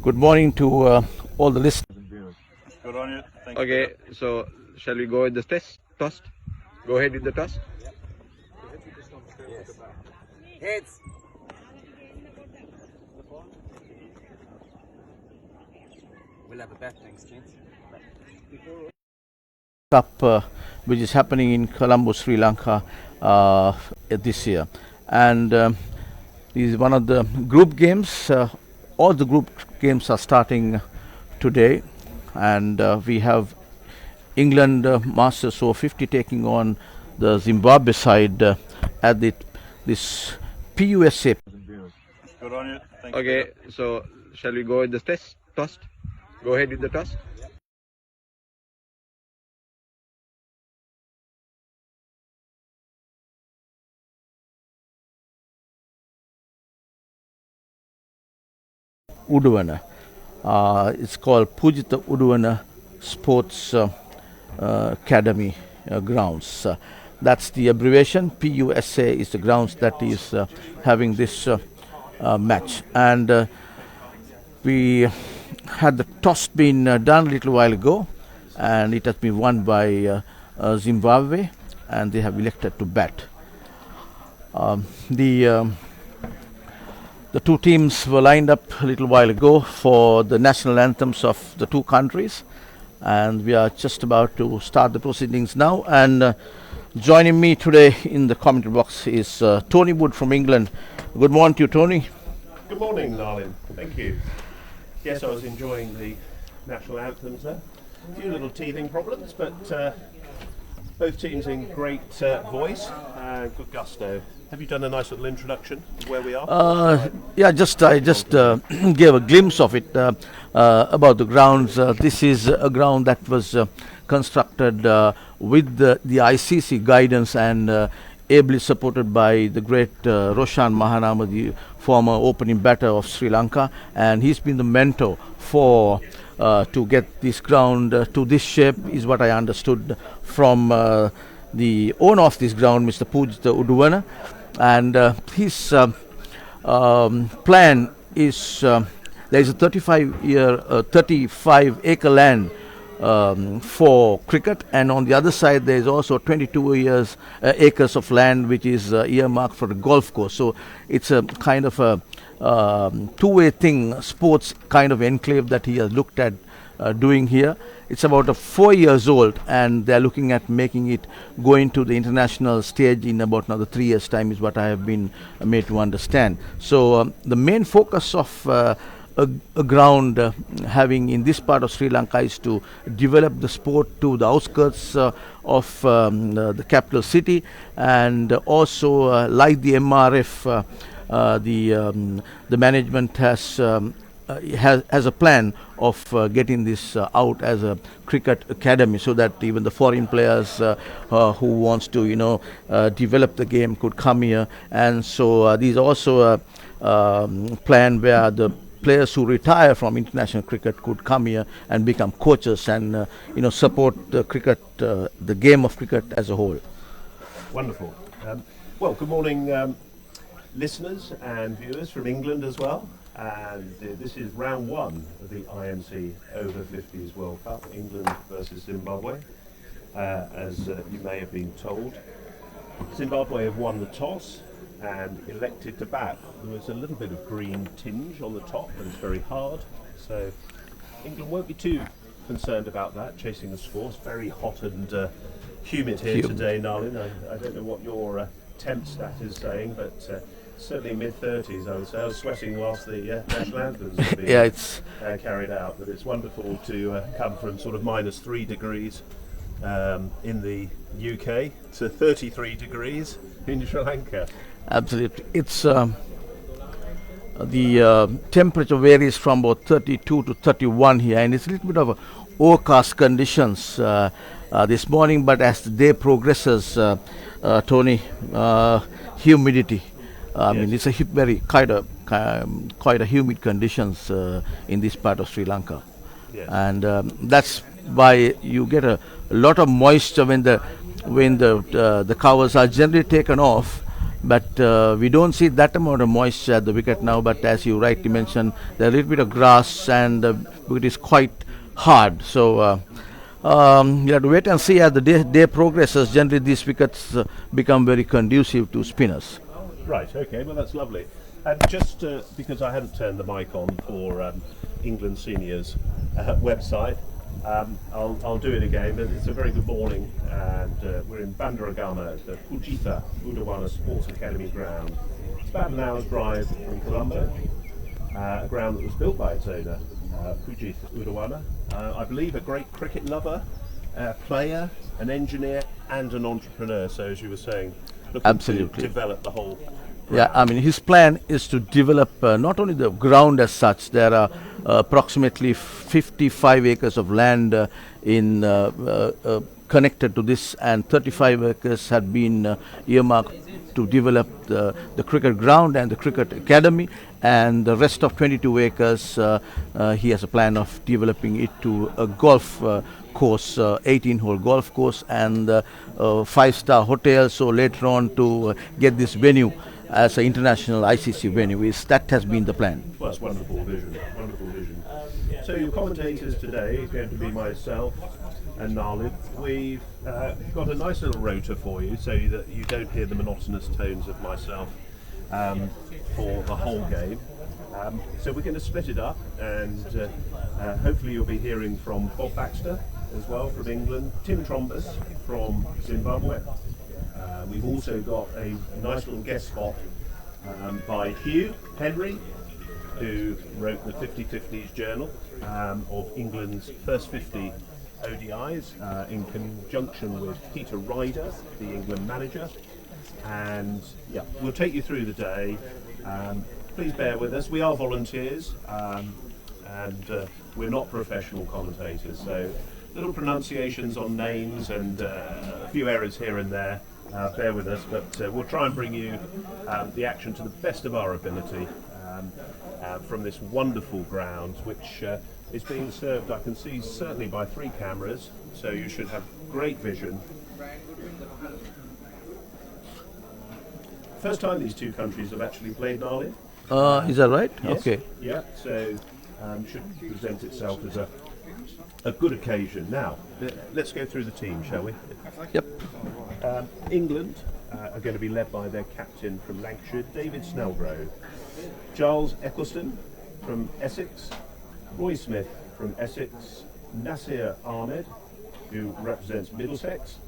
Good morning to all the listeners. Good on you. Thank Okay, so shall we go with the toss? Go ahead with the toss. Heads. We'll have a bet, thanks, gents. Cup, which is happening in Colombo, Sri Lanka this year, and this is one of the group games. All the group games are starting today, and we have England Masters over-50 taking on the Zimbabwe side at this PUSA. Good on you. Thank Okay, so shall we go with the toss? Go ahead with the toss. Uduvana. It's called Pujita Uduvana Sports Academy grounds. That's the abbreviation. PUSA is the grounds that is having this match. And we had the toss been done a little while ago, and it has been won by Zimbabwe, and they have elected to bat. The two teams were lined up a little while ago for the national anthems of the two countries, and we are just about to start the proceedings now. And joining me today in the commentary box is Tony Wood from England. Good morning to you, Tony. Good morning, Narlin. Thank you. Yes, I was enjoying the national anthems there. A few little teething problems, but both teams in great voice and good gusto. Have you done a nice little introduction of where we are? Yeah, I just gave a glimpse of it about the grounds. This is a ground that was constructed with the ICC guidance and ably supported by the great Roshan Mahanama, the former opening batter of Sri Lanka, and he's been the mentor for to get this ground to this shape, is what I understood from the owner of this ground, Mr. Pujita Uduvana. And his plan is there is a 35 acre land for cricket, and on the other side there is also 22 acres of land which is earmarked for a golf course. So it's a kind of a two-way thing, sports kind of enclave that he has looked at doing here. It's about 4 years old, and they're looking at making it going to the international stage in about another 3 years' time, is what I have been made to understand. So the main focus of a ground having in this part of Sri Lanka is to develop the sport to the outskirts of the capital city, and also like the MRF, the management has a plan of getting this out as a cricket academy, so that even the foreign players who wants to develop the game could come here. And so these also a plan where the players who retire from international cricket could come here and become coaches and support the cricket, the game of cricket as a whole. Wonderful. Well, good morning, listeners and viewers from England as well. And this is round one of the IMC Over-50s World Cup, England versus Zimbabwe. As you may have been told, Zimbabwe have won the toss and elected to bat. There was a little bit of green tinge on the top, and it's very hard. So England won't be too concerned about that, chasing the score. It's very hot and humid here today, Narlin. I don't know what your temp stat is saying, but certainly mid-30s, I would say. I was sweating whilst the national anthems were being carried out, but it's wonderful to come from sort of -3 degrees in the UK to 33 degrees in Sri Lanka. Absolutely. It's the temperature varies from about 32 to 31 here, and it's a little bit of overcast conditions this morning, but as the day progresses, Tony, humidity. I mean, it's a quite a humid conditions in this part of Sri Lanka, and that's why you get a lot of moisture when the covers are generally taken off, but we don't see that amount of moisture at the wicket now. But as you rightly mentioned, there's a little bit of grass and the wicket is quite hard. So you have to wait and see as the day progresses. Generally, these wickets become very conducive to spinners. Right, okay, well that's lovely. And just because I hadn't turned the mic on for England Seniors website, I'll do it again. It's a very good morning, and we're in Bandaragama at the Pujitha Udawana Sports Academy ground. It's about an hour's drive from Colombo, a ground that was built by its owner, Pujitha Udawana. I believe a great cricket lover, player, an engineer, and an entrepreneur. So as you were saying, looking Absolutely. to develop the whole. Yeah, I mean, his plan is to develop not only the ground as such. There are approximately 55 acres of land connected to this, and 35 acres have been earmarked to develop the cricket ground and the cricket academy, and the rest of 22 acres he has a plan of developing it to a golf course, 18-hole golf course, and 5-star hotel. So later on to get this venue as an international ICC venue. That has been the plan. Well, it's wonderful vision, wonderful vision. So your commentators today are going to be myself and Nalin. We've got a nice little rota for you so that you don't hear the monotonous tones of myself for the whole game. So we're going to split it up, and hopefully you'll be hearing from Bob Baxter as well from England, Tim Trombus from Zimbabwe. We've also got a nice little guest spot by Hugh Henry, who wrote the 50-50s journal of England's first 50 ODIs in conjunction with Peter Ryder, the England manager. And yeah, we'll take you through the day. Please bear with us. We are volunteers, and we're not professional commentators, so little pronunciations on names and a few errors here and there. Bear with us, but we'll try and bring you the action to the best of our ability from this wonderful ground, which is being served, I can see, certainly by 3 cameras, so you should have great vision. First time these two countries have actually played, Nali. Is that right? Yes. Okay. Yeah, so should present itself as a good occasion. Now, let's go through the team, shall we? Yep. England are going to be led by their captain from Lancashire, David Snellgrove, Giles Eccleston from Essex, Roy Smith from Essex, Nasir Ahmed, who represents Middlesex,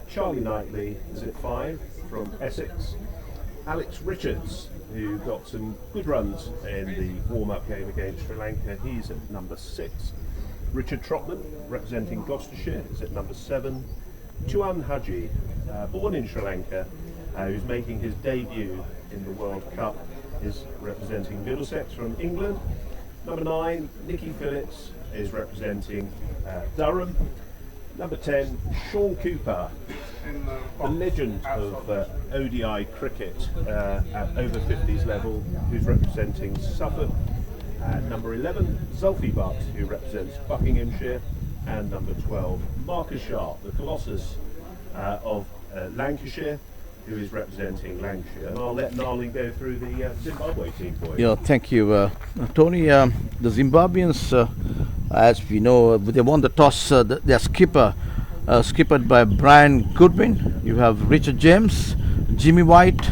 Charlie Knightley is at 5 from Essex, Alex Richards, who got some good runs in the warm-up game against Sri Lanka, he's at number 6. Richard Trotman, representing Gloucestershire, is at number 7. Tuan Haji, born in Sri Lanka, who's making his debut in the World Cup, is representing Middlesex from England. Number 9, Nicky Phillips, is representing Durham. Number 10, Sean Cooper, the legend of ODI cricket at over 50s level, who's representing Suffolk. Number 11, Zulfi Butt, who represents Buckinghamshire. And number 12, Marcus Sharp, the Colossus of Lancashire, who is representing Lancashire. And I'll let Narling go through the Zimbabwe team for you. Yeah, thank you, Tony. The Zimbabweans, as we know, they won the toss. Their skipper, skippered by Brian Goodwin. You have Richard James, Jimmy White,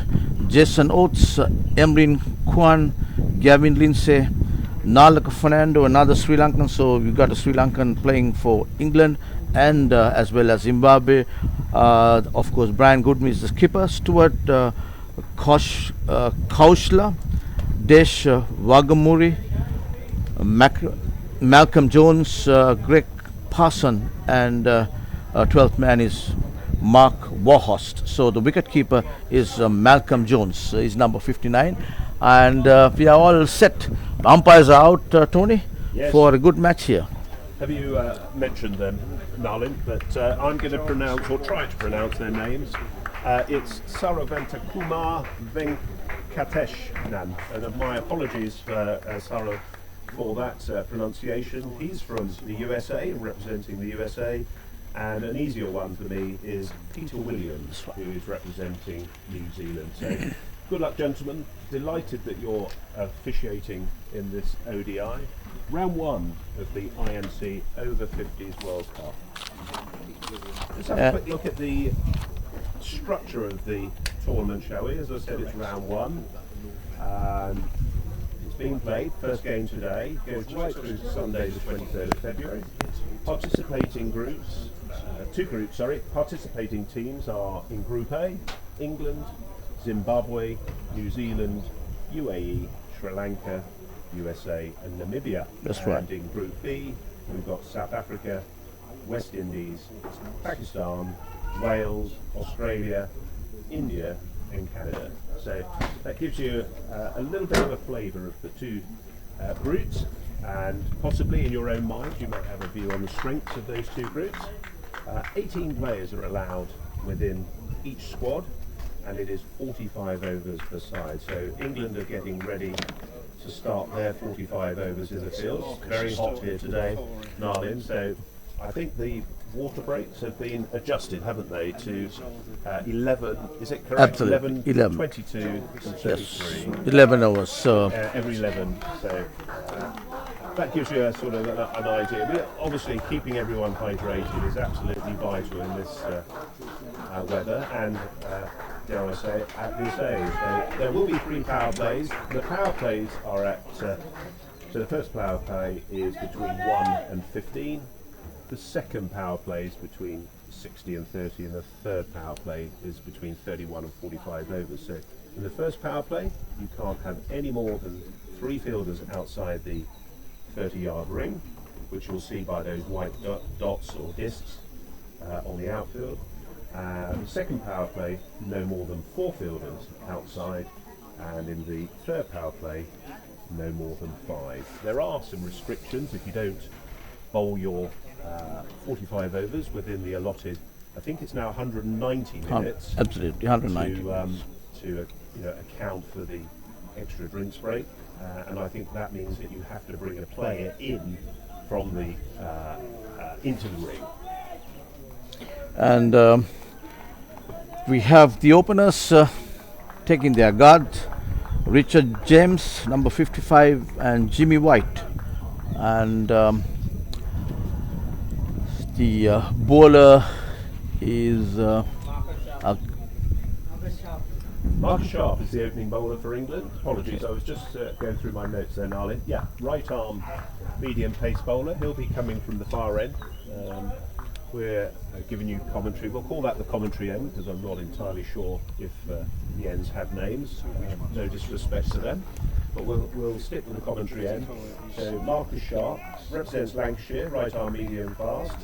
Jason Oates, Emryn Kwan, Gavin Lindsay, Nalaka Fernando, another Sri Lankan. So we've got a Sri Lankan playing for England and as well as Zimbabwe. Of course, Brian Goodwin is the skipper. Stuart Kaushla, Desh Wagamuri, Malcolm Jones, Greg Parson, and 12th man is Mark Warhorst. So the wicketkeeper is Malcolm Jones. He's number 59. And we are all set. Umpires are out, Tony, Yes. for a good match here. Have you mentioned them, Narlin? But I'm going to pronounce, or try to pronounce their names. It's Saravantakumar Venkateshnan. And my apologies, Sara, for that pronunciation. He's from the USA, representing the USA. And an easier one for me is Peter Williams, who is representing New Zealand. So good luck, gentlemen. Delighted that you're officiating in this ODI. Round one of the IMC Over-50s World Cup. Let's have a quick look at the structure of the tournament, shall we? As I said, it's round one. It's being played, first game today, goes right through to Sunday the 23rd of February. Participating groups, participating teams are in Group A, England, Zimbabwe, New Zealand, UAE, Sri Lanka, USA and Namibia. That's right. And in Group B, we've got South Africa, West Indies, Pakistan, Wales, Australia, India and Canada. So that gives you a little bit of a flavour of the two groups, and possibly in your own mind you might have a view on the strengths of those two groups. 18 players are allowed within each squad, and it is 45 overs per side. So England are getting ready to start their 45 overs in the field. Very hot here today, Narlin. So I think the water breaks have been adjusted, haven't they, to 11, is it correct? Absolutely. 11. 22 and 33. 11 hours. So Every 11. So that gives you a sort of an idea. But obviously, keeping everyone hydrated is absolutely vital in this weather, and dare I say, at this age. So there will be 3 power plays. The power plays are at, so the first power play is between 1 and 15. The second power play is between 60 and 30, and the third power play is between 31 and 45 overs. So in the first power play, you can't have any more than 3 fielders outside the 30-yard ring, which you'll see by those white dots or discs on the outfield. The second power play, no more than 4 fielders outside, and in the third power play, no more than 5. There are some restrictions if you don't bowl your 45 overs within the allotted, I think it's now 190 minutes. Absolutely, 190. To account for the extra drinks break, and I think that means that you have to bring a player in from the into the ring. And we have the openers taking their guard: Richard James, number 55, and Jimmy White. And the bowler is Marcus Sharp is the opening bowler for England. Apologies, I was just going through my notes there, Narlin. Yeah, right arm medium pace bowler. He'll be coming from the far end. We're giving you commentary. We'll call that the commentary end, because I'm not entirely sure if the ends have names. No disrespect to them, but we'll stick with the commentary end. So Marcus Sharp represents Lancashire, right arm medium fast.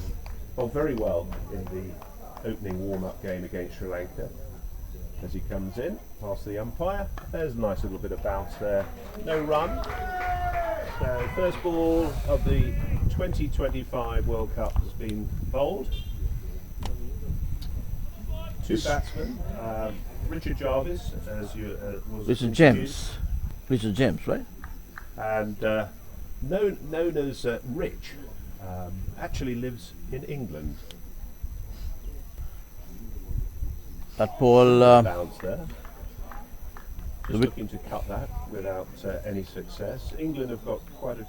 Bowled very well in the opening warm-up game against Sri Lanka. As he comes in, past the umpire, there's a nice little bit of bounce there. No run. So first ball of the 2025 World Cup has been bowled. 2 batsmen, Richard Jarvis, as you was Richard James. Richard James, right? And known as Rich, actually lives in England. That ball Bounce there. Just looking to cut that without any success. England have got quite a,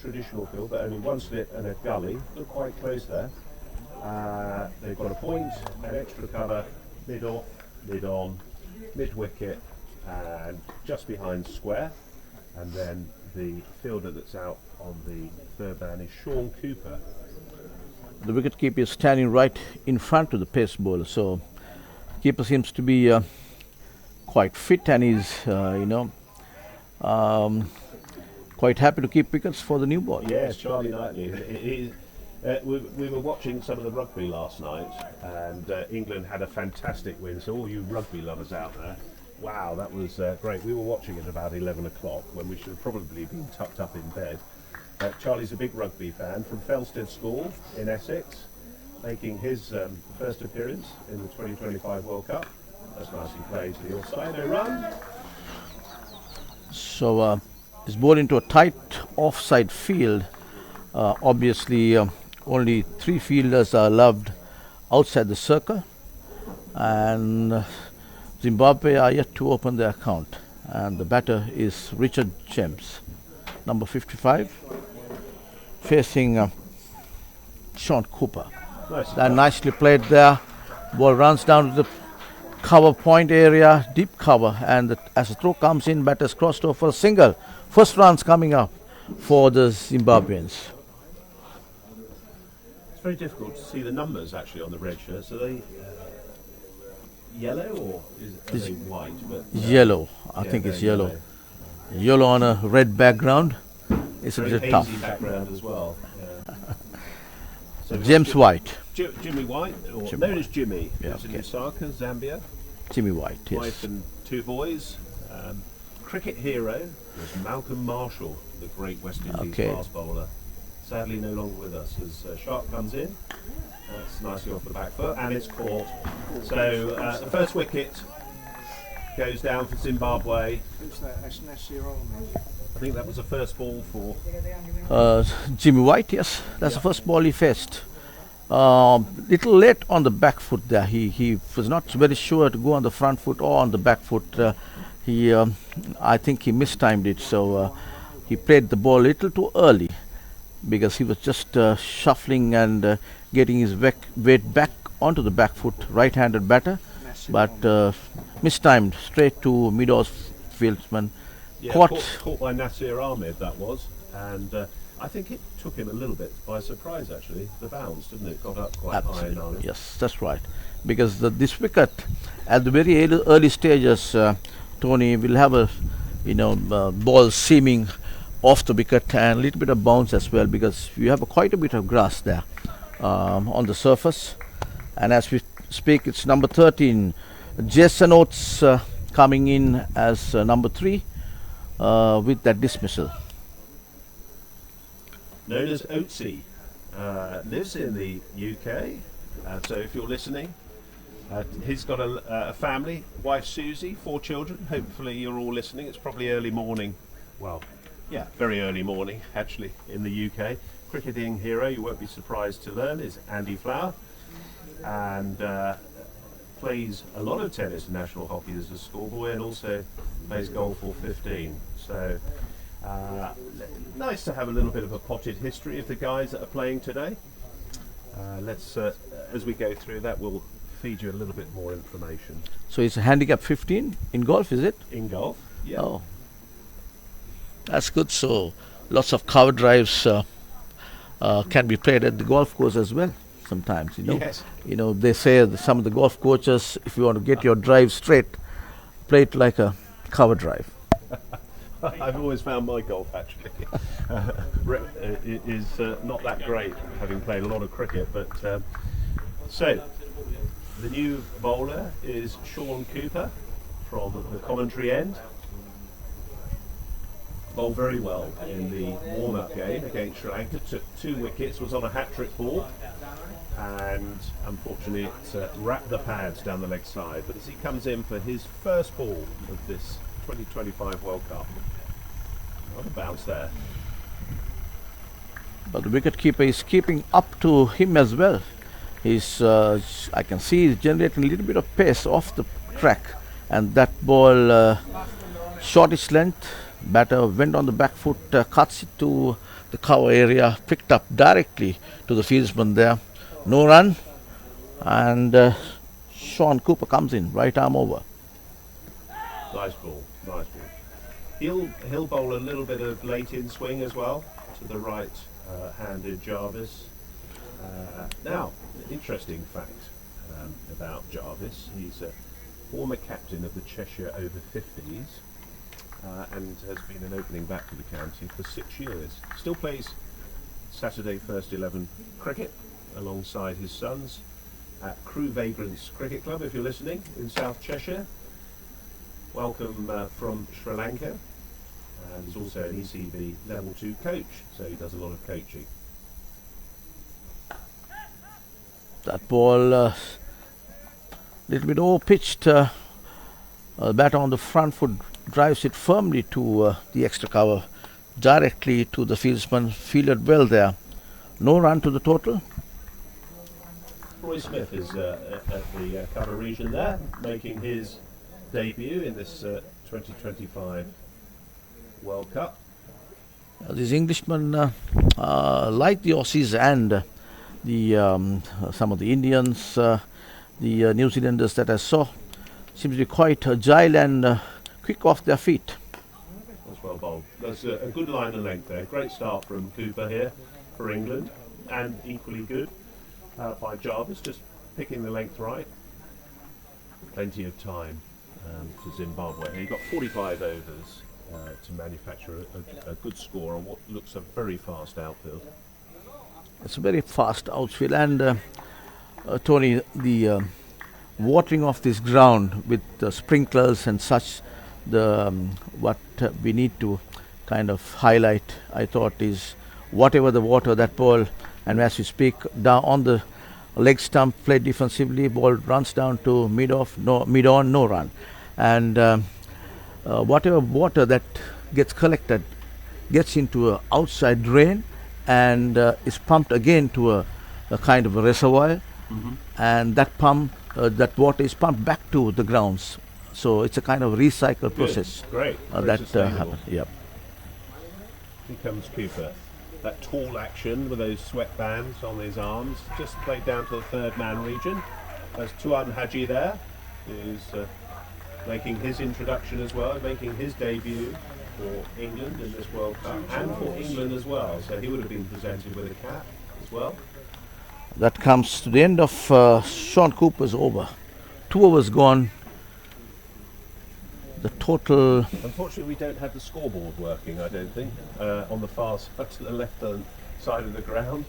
traditional field, but only 1 slit and a gully. Look quite close there. They've got a point, an extra cover, mid off, mid on, mid wicket, and just behind square. And then the fielder that's out on the third man is Sean Cooper. the wicketkeeper is standing right in front of the pace bowler, so keeper seems to be quite fit, and he's quite happy to keep wickets for the new ball. Yes, Charlie Knightley. We were watching some of the rugby last night, and England had a fantastic win. So all you rugby lovers out there, wow, that was great. We were watching at about 11 o'clock when we should have probably been tucked up in bed. Charlie's a big rugby fan from Felsted School in Essex, making his first appearance in the 2025 World Cup. That's nicely played to your side. No run. So it's bowled into a tight offside field. Obviously, Only 3 fielders are allowed outside the circle, and Zimbabwe are yet to open their account. And the batter is Richard James, number 55, facing Sean Cooper. Nicely played there. Ball runs down to the cover point area, deep cover, and as the throw comes in, batter's crossed over for a single. First runs coming up for the Zimbabweans. It's very difficult to see the numbers actually on the red shirts. Are they yellow or are they white? But, yellow, I think it's yellow. Yellow on a red background. It's very a bit hazy tough. background as well. Yeah. So James White. Jimmy White, or Jimmy known White. as Jimmy, Yeah, lives in okay. Lusaka, Zambia. Jimmy White, yes. Wife and 2 boys. Cricket hero was Malcolm Marshall, the great West Indies Okay. fast bowler. Sadly no longer with us as Sharp comes in. That's nicely off the back foot, and it's caught. So the first wicket goes down for Zimbabwe. I think that was the first ball for... Jimmy White, yes, that's the first ball he faced. Little late on the back foot there. He was not very sure to go on the front foot or on the back foot. I think he mistimed it, so he played the ball a little too early because he was just shuffling and getting his weight back onto the back foot, right-handed batter, but mistimed straight to mid-off fieldsman. Yeah, caught by Nasir Ahmed, that was, and I think it took him a little bit by surprise actually, the bounce, didn't it? Got up quite high and on it. Yes, that's right. Because this wicket, at the very early stages, Tony will have a ball seaming off the wicket and a little bit of bounce as well, because you have quite a bit of grass there on the surface. And as we speak, it's number 13, Jason Oates coming in as number 3 with that dismissal. Known as Oatsy, lives in the UK, so if you're listening, he's got a family, wife Susie, 4 children. Hopefully you're all listening. It's probably early morning, well, yeah, very early morning actually in the UK. Cricketing hero, you won't be surprised to learn, is Andy Flower, and plays a lot of tennis and national hockey as a schoolboy, and also plays golf for 15. So nice to have a little bit of a potted history of the guys that are playing today. Let's, as we go through that, we'll feed you a little bit more information. So it's a handicap 15 in golf, is it? In golf, yeah. Oh, that's good. So lots of cover drives can be played at the golf course as well. Sometimes, Yes. They say that some of the golf coaches, if you want to get your drive straight, play it like a cover drive. I've always found my golf actually is not that great, having played a lot of cricket. But so the new bowler is Sean Cooper from the commentary end. Bowled very well in the warm-up game against Sri Lanka. Took 2 wickets, was on a hat-trick ball, and unfortunately it wrapped the pads down the leg side. But as he comes in for his first ball of this 2025 World Cup, what a bounce there. But the wicket-keeper is keeping up to him as well. He's, I can see he's generating a little bit of pace off the track, and that ball short its length. Batter went on the back foot, cuts it to the cover area, picked up directly to the fieldsman there. No run, and Sean Cooper comes in, right arm over. Nice ball, nice ball. He'll bowl a little bit of late in swing as well to the right-handed Jarvis. Now, an interesting fact about Jarvis: he's a former captain of the Cheshire Over-50s. And has been an opening back to the county for 6 years. Still plays Saturday first 11 cricket alongside his sons at Crew Vagrants Cricket Club, if you're listening, in South Cheshire. Welcome from Sri Lanka, and he's also an ECB level 2 coach, so he does a lot of coaching. That ball little bit over-pitched. Batter on the front foot drives it firmly to the extra cover, directly to the fieldsman. Fielded well there No run to the total. Roy Smith is at the cover region there, making his debut in this 2025 World Cup. These Englishmen, like the Aussies and the some of the Indians, the New Zealanders that I saw, seem to be quite agile and quick off their feet. That's well bowled. That's a good line of length there. Great start from Cooper here for England, and equally good by Jarvis, just picking the length right. Plenty of time for Zimbabwe. He got 45 overs to manufacture a good score on what looks a very fast outfield. It's a very fast outfield, and Tony, the watering of this ground with sprinklers and such, the what we need to kind of highlight, I thought, is whatever the water that ball, and as we speak, down on the leg stump, played defensively, ball runs down to mid on, no run, and whatever water that gets collected gets into a outside drain and is pumped again to a kind of a reservoir, and that water is pumped back to the grounds. So it's a kind of recycle process. Great. That happens. Yep. Here comes Cooper. That tall action with those sweatbands on his arms, just played down to the third man region. There's Tuan Haji there, who's making his introduction as well, making his debut for England in this World Cup, and for England as well. So he would have been presented with a cap as well. That comes to the end of Sean Cooper's over. 2 overs gone. The total. Unfortunately, we don't have the scoreboard working, I don't think, on the far side to the left side of the ground.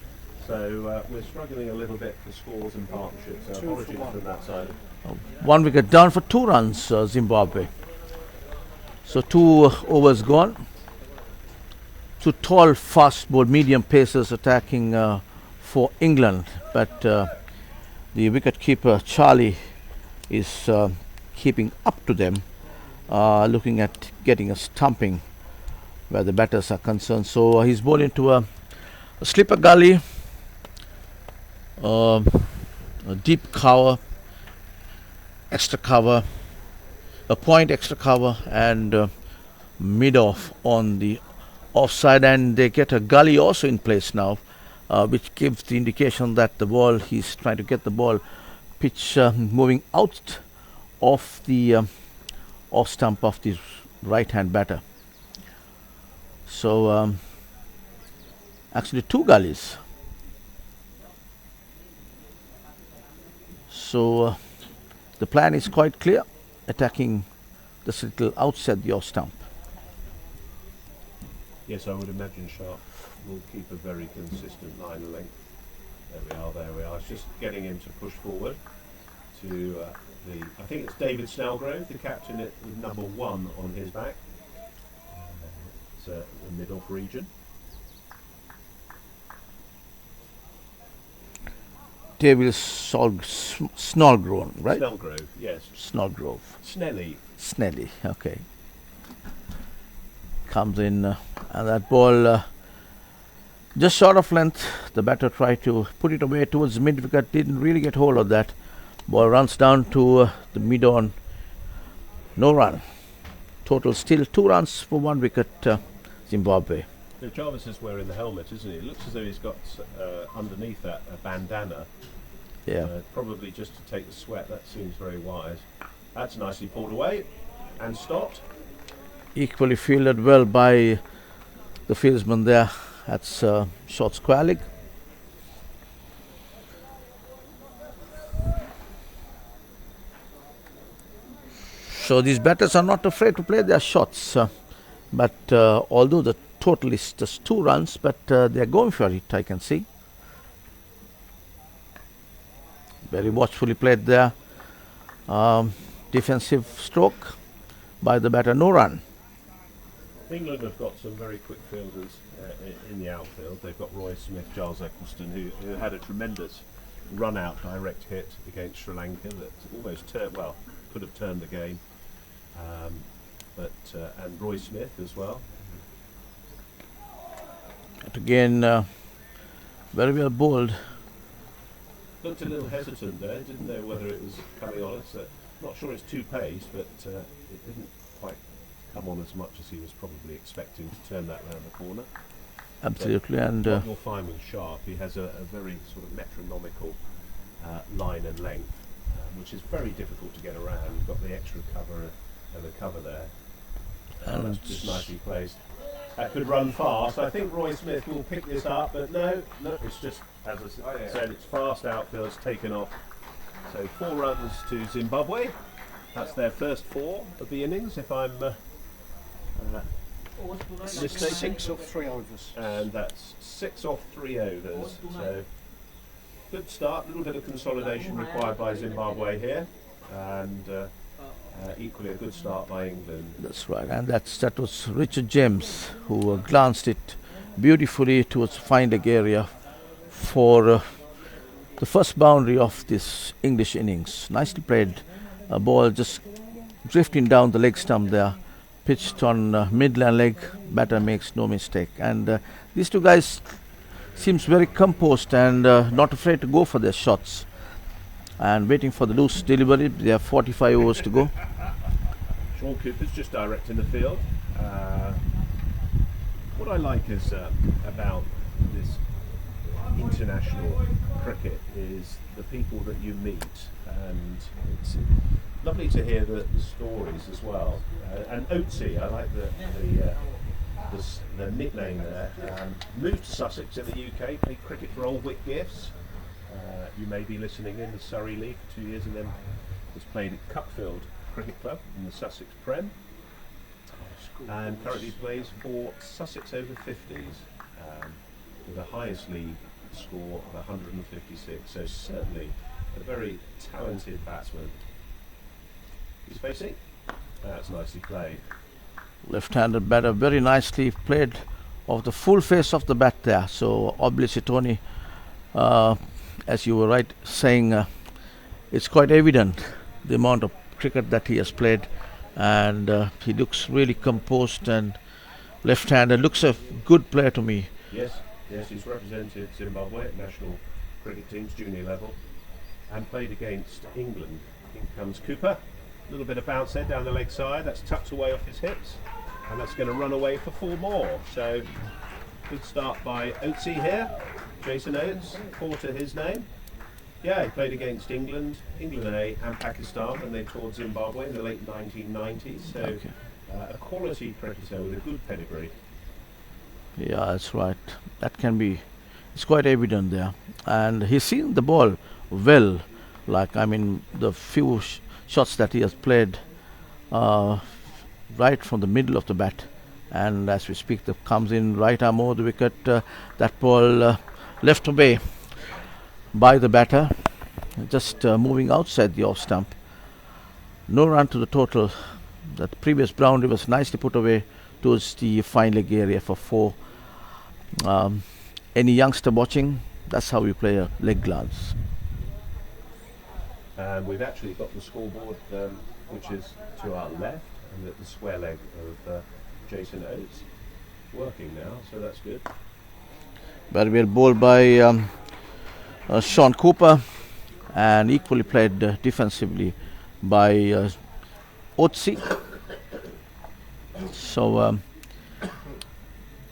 So we're struggling a little bit for scores and partnerships. So apologies from that side. 1 wicket down for 2 runs, Zimbabwe. So 2 overs gone. 2 tall, fast ball, medium pacers attacking for England. But the wicket keeper, Charlie, is keeping up to them. Looking at getting a stumping where the batters are concerned. So he's bowled into a slipper gully, a deep cover, extra cover, a point extra cover, and mid off on the offside, and they get a gully also in place now, which gives the indication that the ball, he's trying to get the ball pitch moving out of the off stump of the right hand batter. So actually 2 gullies. So the plan is quite clear, attacking this little outside the off stump. Yes, I would imagine Sharp will keep a very consistent line of length. There we are. It's just getting him to push forward to I think it's David Snellgrove, the captain with number 1 on his back. It's the mid-off region. David Snellgrove, right? Snellgrove, yes. Snellgrove. Snelly, okay. Comes in, and that ball just short of length. The batter tried to put it away towards the mid wicket, didn't really get hold of that. Ball runs down to the mid on, no run. Total still 2 runs for 1 wicket, Zimbabwe. So Jarvis is wearing the helmet, isn't he? It looks as though he's got underneath that a bandana. Yeah. Probably just to take the sweat. That seems very wise. That's nicely pulled away and stopped. Equally fielded well by the fieldsman there. That's short square leg. So these batters are not afraid to play their shots, but although the total is just 2 runs, but they're going for it, I can see. Very watchfully played there. Defensive stroke by the batter, no run. England have got some very quick fielders in the outfield. They've got Roy Smith, Giles Eccleston, who had a tremendous run-out direct hit against Sri Lanka that almost could have turned the game. And Roy Smith as well. And again, Very well bowled. Looked a little hesitant there, didn't know whether it was coming on. Not sure it's too pace, but it didn't quite come on as much as he was probably expecting to turn that round the corner. Absolutely. But And what you'll find with Sharp, he has a very sort of metronomical line and length, which is very difficult to get around. You've got the extra cover and the cover there. And That's just nicely placed. That could run fast. I think Roy Smith will pick this up, but no, it's just, as I said, it's fast outfield, it's taken off. So 4 runs to Zimbabwe. That's their first 4 of the innings, if I'm mistaken. 6 off 3 overs. And that's 6 off 3 overs. So good start, a little bit of consolidation required by Zimbabwe here. And equally a good start by England. that's right. And that was Richard James who glanced it beautifully towards fine leg area for the first boundary of this English innings. Nicely played. A ball just drifting down the leg stump there. Pitched on midland leg. Batter makes no mistake. And these two guys seems very composed and not afraid to go for their shots. And waiting for the loose delivery. They have 45 overs to go. Sean Cooper's just directing the field. What I like is about this international cricket is the people that you meet, and it's lovely to hear the stories as well. And Oatsy, I like the nickname there. Moved to Sussex in the UK, played cricket for Old Wick Gifts. You may be listening in the Surrey League for 2 years, and then was played at Cuckfield Cricket Club in the Sussex Prem, and currently plays for Sussex Over-50s with the highest league score of 156. So certainly a very talented batsman. He's facing. That's nicely played. Left-handed batter, very nicely played of the full face of the bat there. So obviously Tony, as you were right saying, it's quite evident the amount of cricket that he has played, and he looks really composed and left-handed. Looks a good player to me. Yes, he's represented Zimbabwe at national cricket teams, junior level, and played against England. In comes Cooper. A little bit of bounce there down the leg side. That's tucked away off his hips, and that's going to run away for 4 more. So good start by Oatsy here. Jason Oates, 4 to his name. Yeah, he played against England A and Pakistan when they toured Zimbabwe in the late 1990s. So Okay. A quality cricketer with a good pedigree. Yeah, that's right. That can be. It's quite evident there, and he's seen the ball well. Like the few shots that he has played, right from the middle of the bat, and as we speak, that comes in right arm over the wicket. That ball left away by the batter, just moving outside the off stump. No run to the total. That previous boundary was nicely put away towards the fine leg area for 4. Any youngster watching, that's how you play a leg glance. And we've actually got the scoreboard, which is to our left, and the square leg of Jason Oates working now, so that's good. Very well bowled by Sean Cooper, and equally played defensively by Oatsy. So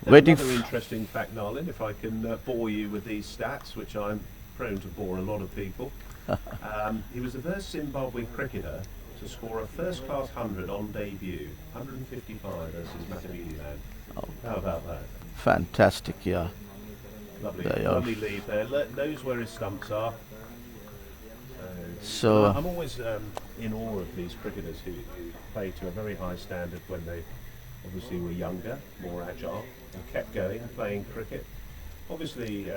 waiting. Another interesting fact, Narlin, if I can bore you with these stats, which I'm prone to bore a lot of people. He was the first Zimbabwe cricketer to score a first-class 100 on debut, 155 versus Matabeleland. Oh. How about that? Fantastic, yeah. Lovely, There you lovely lead there. Knows where his stumps are. So I'm always in awe of these cricketers who play to a very high standard when they obviously were younger, more agile, and kept going playing cricket. Obviously,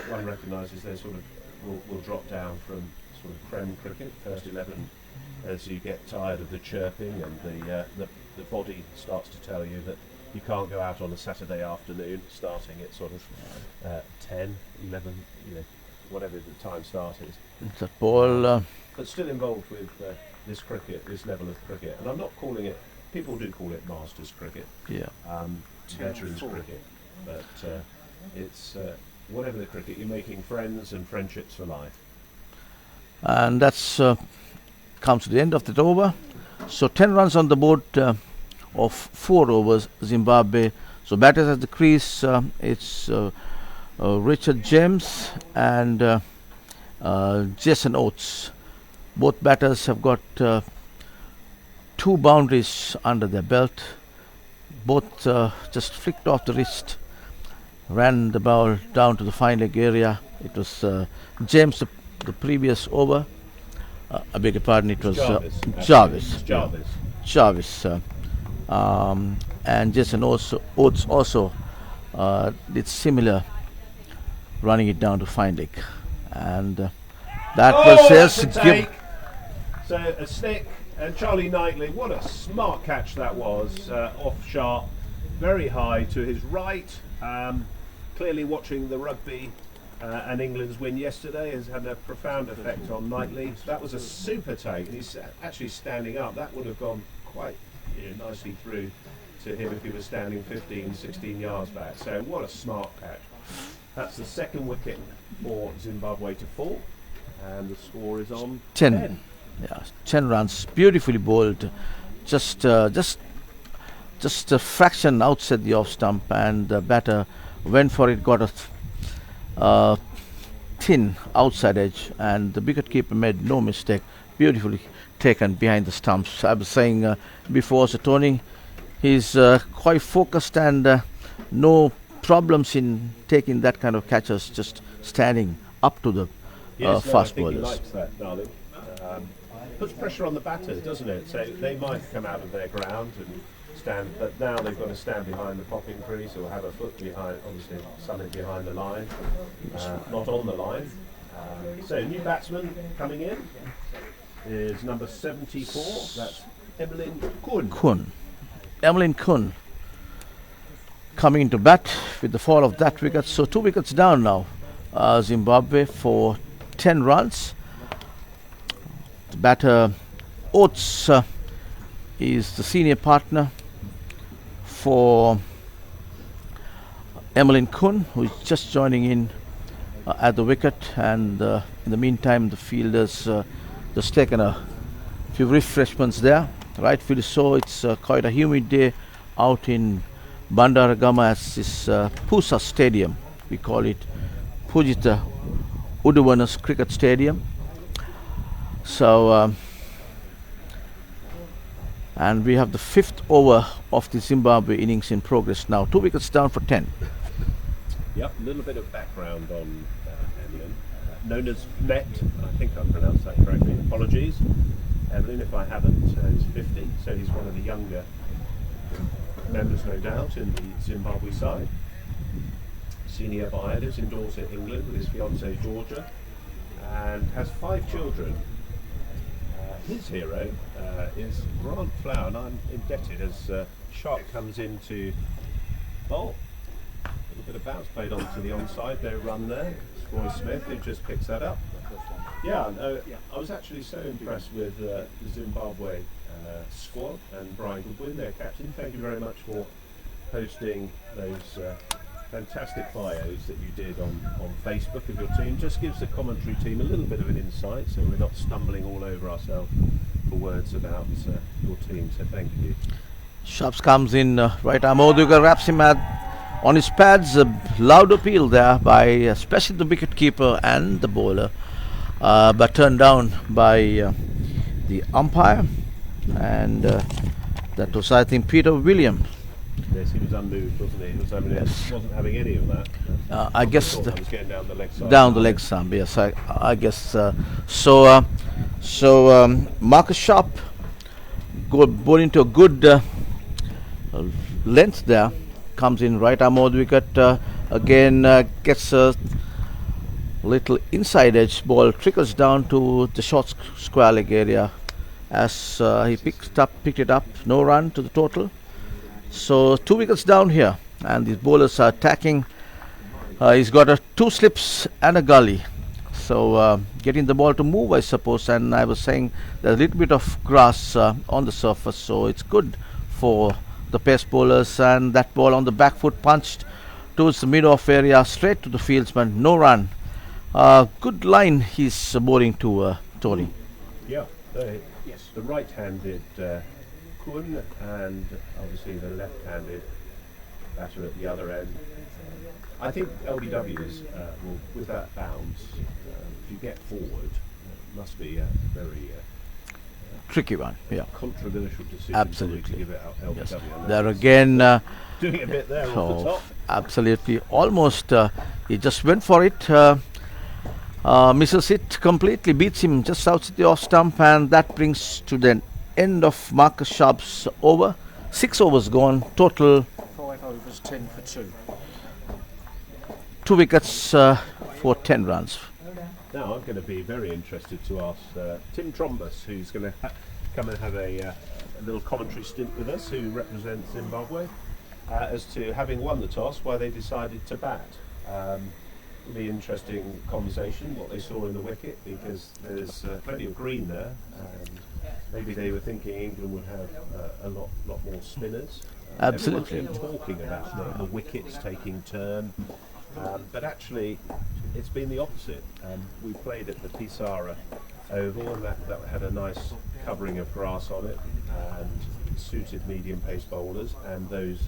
one recognises they sort of will drop down from sort of prem cricket, first 11, as you get tired of the chirping and the body starts to tell you that you can't go out on a Saturday afternoon starting at sort of 10, 11, whatever the time start is. that ball, But still involved with this cricket, this level of cricket. And I'm not calling it, people do call it masters cricket, yeah. veterans cricket, but it's whatever the cricket, you're making friends and friendships for life. And that's comes to the end of that over. So 10 runs on the board of 4 overs, Zimbabwe. So batters at the crease, it's Richard James and Jason Oates. Both batters have got 2 boundaries under their belt. Both just flicked off the wrist, ran the ball down to the fine leg area. It was James the previous over. I beg your pardon, it was Jarvis. Jarvis. And Jason Oates also did similar, running it down to fine leg. And that was his give. So a stick, and Charlie Knightley, what a smart catch that was, off sharp, very high to his right. Clearly watching the rugby and England's win yesterday has had a profound effect on Knightley. That was a super take, and he's actually standing up. That would have gone quite nicely through to him if he was standing 15, 16 yards back. So what a smart catch. That's the second wicket for Zimbabwe to fall, and the score is on 10. Yeah, 10 runs, beautifully bowled, just a fraction outside the off stump, and the batter went for it, got a thin outside edge, and the wicketkeeper made no mistake, beautifully taken behind the stumps. I was saying before, so Tony, he's quite focused and no problems in taking that kind of catches, just standing up to the fast bowlers. He likes that, darling. Puts pressure on the batters, doesn't it? So they might come out of their ground and stand, but now they've got to stand behind the popping crease or have a foot behind, obviously something behind the line, not on the line. So new batsman coming in is number 74. That's Emmeline Kun. Emmeline Kun coming into bat with the fall of that wicket. So 2 wickets down now, Zimbabwe for 10 runs. The batter Oates is the senior partner for Emmeline Kun, who is just joining in at the wicket, and in the meantime the fielders just taken a few refreshments there. Rightfully so. It's quite a humid day out in Bandaragama, as this PUSA stadium, we call it Pujita Uduvanas Cricket Stadium. So and we have the 5th over of the Zimbabwe innings in progress now. 2 wickets down for 10. Yep, a little bit of background on Emmeline. Known as Met, I think I pronounced that correctly. Apologies, Emmeline, if I haven't. He's 50, so he's one of the younger members, no doubt, in the Zimbabwe side. Senior buyer, lives in Dorset, England, with his fiancée Georgia, and has 5 children. His hero is Grant Flower, and I'm indebted as Sharp comes into bowl. A little bit of bounce played onto the onside, no run there. It's Roy Smith who just picks that up. Yeah, I was actually so impressed with the Zimbabwe squad and Brian Goodwin, their captain. Thank you very much for posting those fantastic bios that you did on Facebook of your team. Just gives the commentary team a little bit of an insight, so we're not stumbling all over ourselves for words about your team, so thank you. Sharps comes in, right arm Oduga wraps him on his pads. A loud appeal there by especially the wicket-keeper and the bowler, but turned down by the umpire, and that was, I think, Peter Williams. Yes, he was unmoved, wasn't he? He wasn't having any of that. I guess was going down the leg side. Down the leg side, yes. I guess so. Marcus Sharp bowled into a good length there. Comes in right arm over the wicket. Again gets a little inside edge ball. Trickles down to the short square leg area. As he picked it up. No run to the total. So 2 wickets down here, and these bowlers are attacking. He's got 2 slips and a gully, so getting the ball to move, I suppose. And I was saying there's a little bit of grass on the surface, so it's good for the pace bowlers. And that ball on the back foot punched towards the mid-off area, straight to the fieldsman, no run. Good line he's bowling to Tony. Yeah, yes, the right-handed Kun and obviously the left-handed batter at the other end. I think LBWs will, with that bounce, if you get forward, it must be a very Tricky one, yeah. controversial decision Absolutely. to give it out LBW. Yes. I know There it's again, doing a bit there off the top. absolutely, almost he just went for it, misses it completely, beats him just outside the off stump, and that brings to the end of Marcus Sharp's over. 6 overs gone, total 5 overs, 10 for 2. 2 wickets for 10 runs. Now I'm going to be very interested to ask Tim Trombus, who's going to come and have a little commentary stint with us, who represents Zimbabwe, as to, having won the toss, why they decided to bat. It'll be interesting conversation, what they saw in the wicket, because there's plenty of green there, and maybe they were thinking England would have a lot more spinners. Absolutely. Everyone's been talking about the wickets taking turn. But actually, it's been the opposite. We played at the PUSA Oval, and that had a nice covering of grass on it, and suited medium pace bowlers. And those,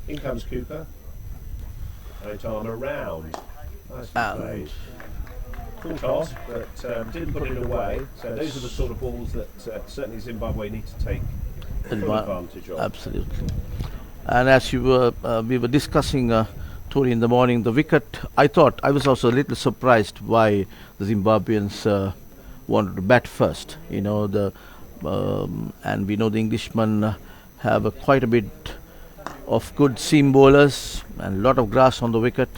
in comes Cooper, Aitana round. Nice played. Full toss, but didn't put it away. So those are the sort of balls that certainly Zimbabwe need to take full advantage of. Absolutely. And as we were discussing Tony in the morning, the wicket, I was also a little surprised why the Zimbabweans wanted to bat first. You know, and we know the Englishmen have quite a bit of good seam bowlers and a lot of grass on the wicket.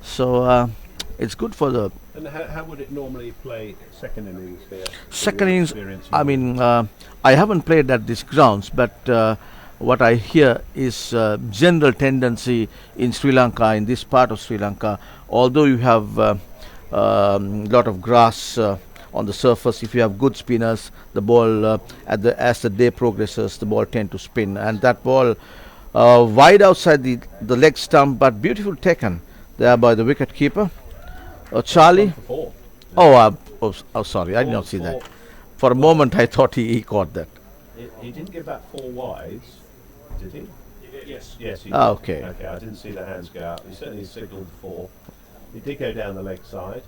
So it's good for the... And how would it normally play second innings here? Second innings, I mean, I haven't played at these grounds, but what I hear is general tendency in Sri Lanka, in this part of Sri Lanka, although you have a lot of grass on the surface, if you have good spinners, the ball, as the day progresses, the ball tend to spin. And that ball wide outside the leg stump, but beautiful taken there by the wicket keeper. Charlie. Oh, sorry, I did not see that. For a moment, I thought he caught that. He didn't give that 4 wides, did he? Yes. Yes, he did. Okay. Okay, I didn't see the hands go out. He certainly signalled 4. He did go down the leg side.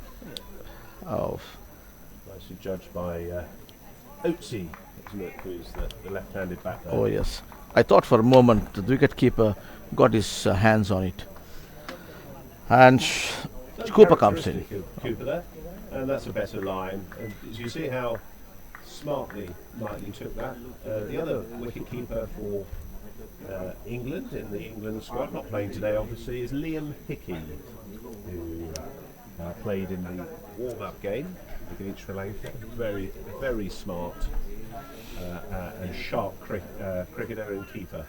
Oh, Nicely judged by Otzi, isn't it, who's the left-handed batter. oh yes. I thought for a moment the wicket keeper got his hands on it. And That's Cooper comes in. characteristic of Cooper there, and that's a better line. And as you see how smartly Knightley took that. The other wicket keeper for England, in the England squad, not playing today obviously, is Liam Hickey, who played in the warm-up game against Sri Lanka. Very, very smart and sharp cricketer and keeper.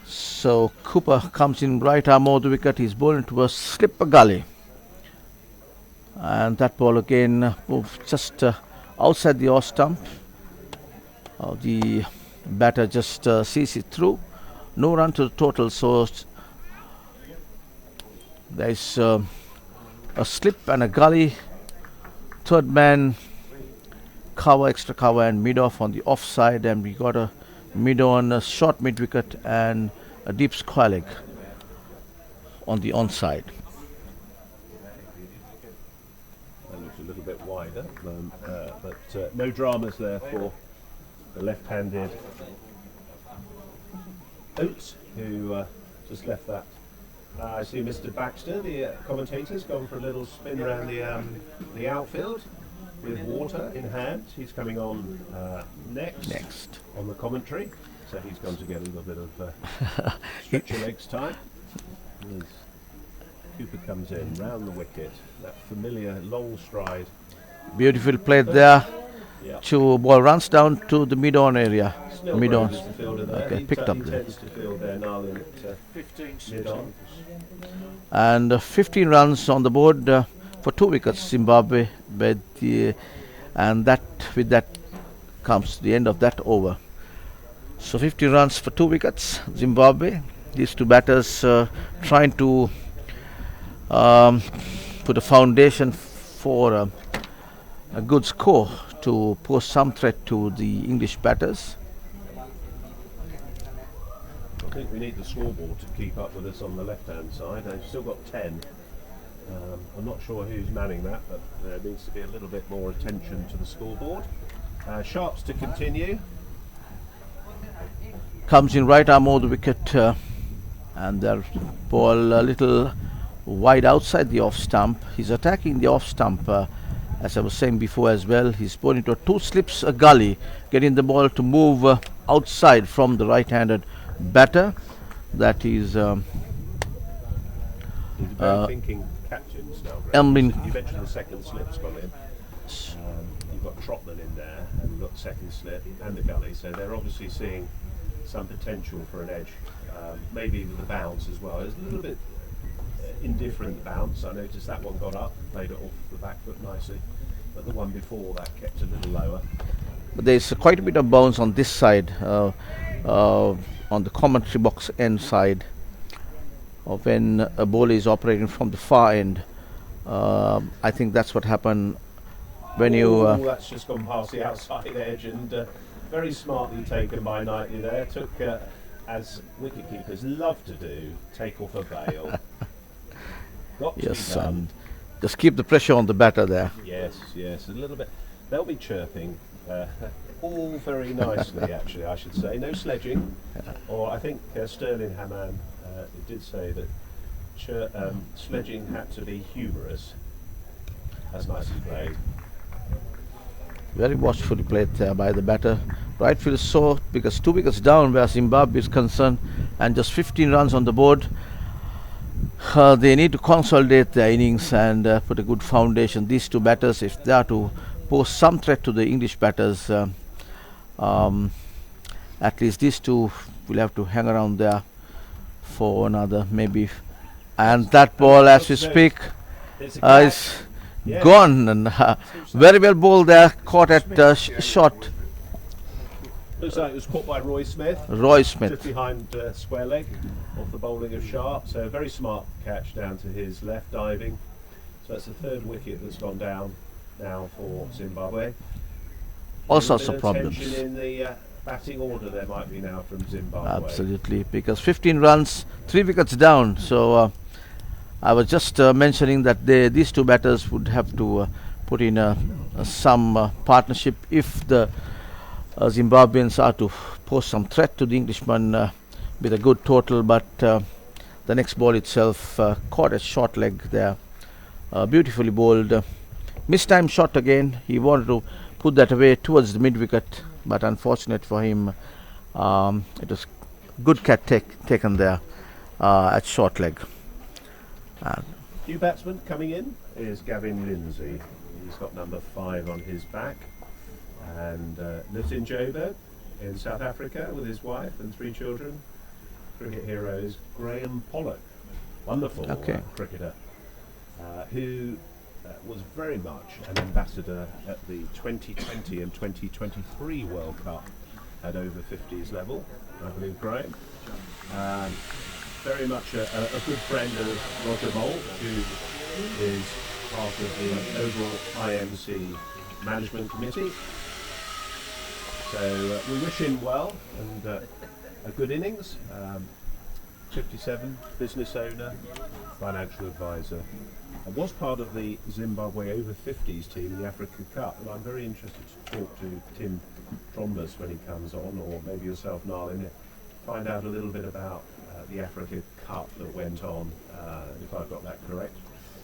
So Cooper comes in right arm over the wicket. He's bowling to a slipper gully. And that ball again moved just outside the off stump. The batter just sees it through. No run to the total, so there's a slip and a gully. Third man, cover, extra cover, and mid off on the offside, and we got a mid on, a short mid wicket, and a deep square leg on the onside. That looks a little bit wider, but no dramas there for the left-handed Oates, who just left that. I see Mr. Baxter, the commentator's gone for a little spin around the outfield with water in hand. He's coming on next on the commentary, so he's gone to get a little bit of stretch your legs time. As Cooper comes in round the wicket, that familiar long stride. Beautiful play there. Yeah. Ball runs down to the mid-on area. Snell Mid-on. Rose is the fielder there. Okay, He picked up there. tends to field there now at 15 mid-on. And 15 runs on the board for 2 wickets, Zimbabwe. And with that comes the end of that over. So 50 runs for 2 wickets, Zimbabwe. these two batters trying to um, put a foundation for a good score to pose some threat to the English batters. I think we need the scoreboard to keep up with us on the left-hand side. They've still got 10. I'm not sure who's manning that, but there needs to be a little bit more attention to the scoreboard. Sharps to continue. Comes in right arm over the wicket, and their ball a little wide outside the off stump. He's attacking the off stump, as I was saying before as well. He's bowling into a two slips a gully, getting the ball to move outside from the right-handed batter. That is He's a very thinking captain now. Emlyn. You mentioned the second slip's gone in. You've got Trotman in there, and you've got the second slip and the gully, so they're obviously seeing some potential for an edge. Maybe with the bounce as well. It's a little bit indifferent bounce. I noticed that one got up, played it off the back foot nicely, but the one before that kept a little lower. But there's quite a bit of bounce on this side, on the commentary box end side, of when a bowler is operating from the far end. I think that's what happened when you. That's just gone past the outside edge, and very smartly taken by Knightley there. Took, as wicketkeepers love to do, take off a bail. Got to Yes, be done. just keep the pressure on the batter there. Yes, a little bit. They'll be chirping. All very nicely, actually, I should say. No sledging. Or I think Sterling Hamann did say that sledging had to be humorous. That's nicely played. Very watchfully played there by the batter. Right field saw, because 2 wickets down where Zimbabwe is concerned, and just 15 runs on the board. They need to consolidate their innings and put a good foundation. These two batters, if they are to pose some threat to the English batters, at least these two will have to hang around there for another maybe. And that ball, as we speak, It's a is gone, and very well bowled there, caught at shot. Looks like it was caught by Roy Smith. Roy Just Smith. behind square leg off the bowling of Sharp. So a very smart catch down to his left diving. So that's the third wicket that's gone down now for Zimbabwe. All A little sorts bit of problems. tension in the batting order there might be now from Zimbabwe. Absolutely, because 15 runs, 3 wickets down. So I was just mentioning that these two batters would have to put in some partnership if the Zimbabweans are to pose some threat to the Englishman with a good total. But the next ball itself caught a short leg there, beautifully bowled. Mistimed shot again. He wanted to put that away towards the mid wicket, but unfortunate for him, it was good cat taken there at short leg. New batsman coming in is Gavin Lindsay. He's got number 5 on his back. And lives in Joburg in South Africa with his wife and 3 children. Cricket hero is Graham Pollock, wonderful cricketer, who was very much an ambassador at the 2020 and 2023 World Cup at over-50s level, I believe, Graham. Very much a good friend of Roger Moult, who is part of the overall IMC management committee. So we wish him well and a good innings. 57, business owner, financial advisor. I was part of the Zimbabwe over-50s team in the Africa Cup, and I'm very interested to talk to Tim Trombus when he comes on, or maybe yourself, Narlin, find out a little bit about the Africa Cup that went on, if I've got that correct.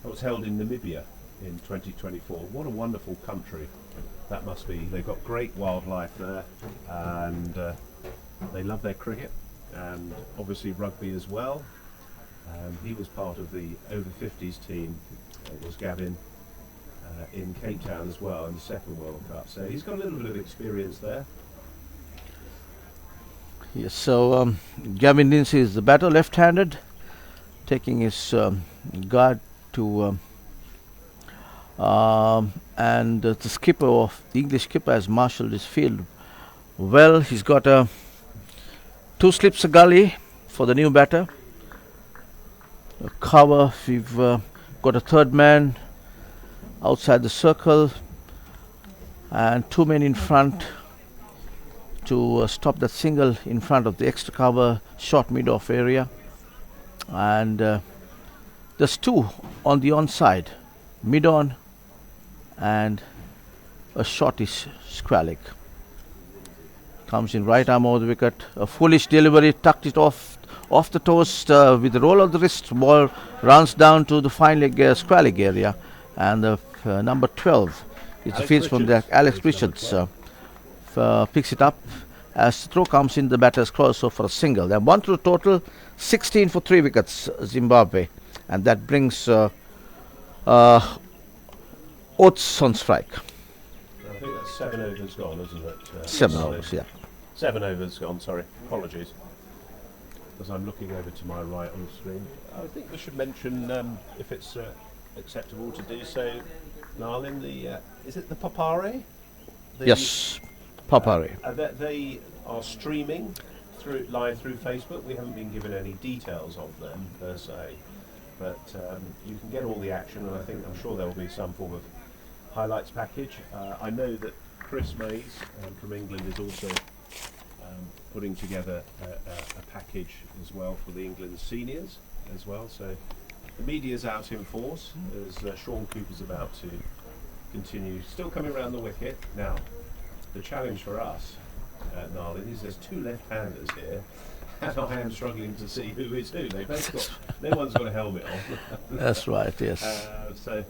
It was held in Namibia in 2024. What a wonderful country that must be. They've got great wildlife there, and they love their cricket, and obviously rugby as well. He was part of the over-50s team, it was Gavin, in Cape Town as well in the second World Cup. So he's got a little bit of experience there. Yes, so Gavin Lindsay is the batter, left-handed, taking his guard to and the skipper of the English skipper has marshalled his field well. He's got 2 slips a gully, for the new batter. A cover, we've got a third man outside the circle and 2 men in front to stop that single in front of the extra cover, short mid-off area. And there's 2 on the onside, mid-on and a shortish squalic. Comes in right arm over the wicket, a foolish delivery, tucked it off the toast with the roll of the wrist. Ball runs down to the fine leg squalic area, and number 12 is the fields from there. Alex Richards picks it up as the throw comes in the batter's cross for a single. They have 1 through total, 16 for 3 wickets, Zimbabwe, and that brings Oates on strike. I think that's 7 overs gone, isn't it? 7 overs, yeah. 7 overs gone, sorry. Apologies. As I'm looking over to my right on the screen, I think we should mention, if it's acceptable to do so, Narlin, is it the Papare? Yes, Papare. They are streaming live through Facebook. We haven't been given any details of them per se, but you can get all the action, and I'm sure there will be some form of highlights package. I know that Chris Mays from England is also putting together a package as well for the England seniors as well. So the media's out in force as Sean Cooper's about to continue, still coming around the wicket. Now, the challenge for us, Narlin, is there's 2 left-handers here, and I am struggling to see who is who. They've both got, no one's got a helmet on. That's right, yes. So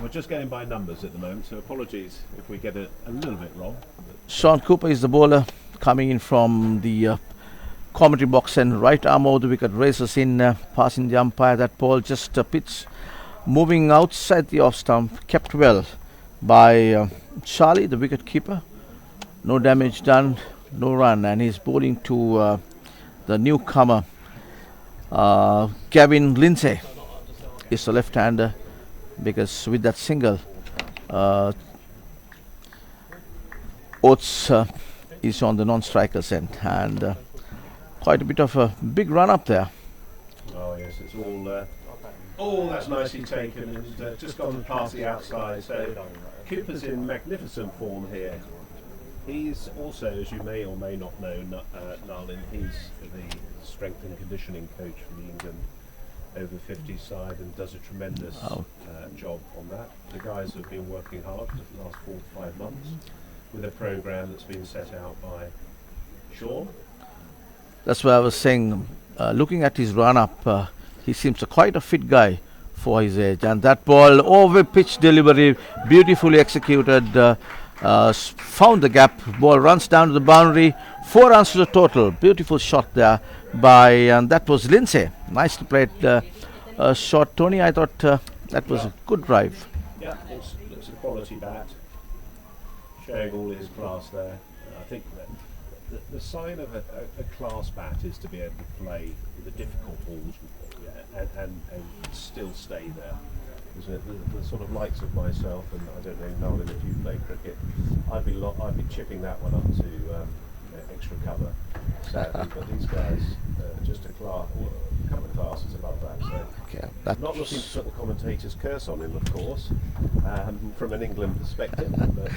we're just going by numbers at the moment, so apologies if we get it a little bit wrong. Sean Cooper is the bowler coming in from the commentary box, and right arm over the wicket, races in, passing the umpire. That ball just pitch moving outside the off stump, kept well by Charlie, the wicket keeper. No damage done, no run, and he's bowling to the newcomer Gavin Lindsay. Is the left-hander, because with that single Oates is on the non-striker's end, and quite a bit of a big run up there. Oh yes, it's all that's nicely taken, and just gone past the outside. So Cooper's in magnificent form here. He's also, as you may or may not know, Narlin, he's the strength and conditioning coach for the England Over-50s side, and does a tremendous job on that. The guys have been working hard for the last 4 to 5 months with a programme that's been set out by Sean. That's why I was saying, looking at his run-up, he seems quite a fit guy for his age. And that ball, over-pitch delivery, beautifully executed, found the gap. Ball runs down to the boundary, 4 runs to the total. Beautiful shot there by, and that was Lindsay. Nicely played shot, Tony. I thought that was a good drive. Yeah, it's a quality bat, showing all his class there. I think that the sign of a class bat is to be able to play the difficult balls and still stay there. The sort of likes of myself, and I don't know, Nolan, if you play cricket, I'd be chipping that one up to extra cover, sadly. But these guys, just a couple of classes above that. So Okay, not looking to put the commentator's curse on him, of course, from an England perspective. But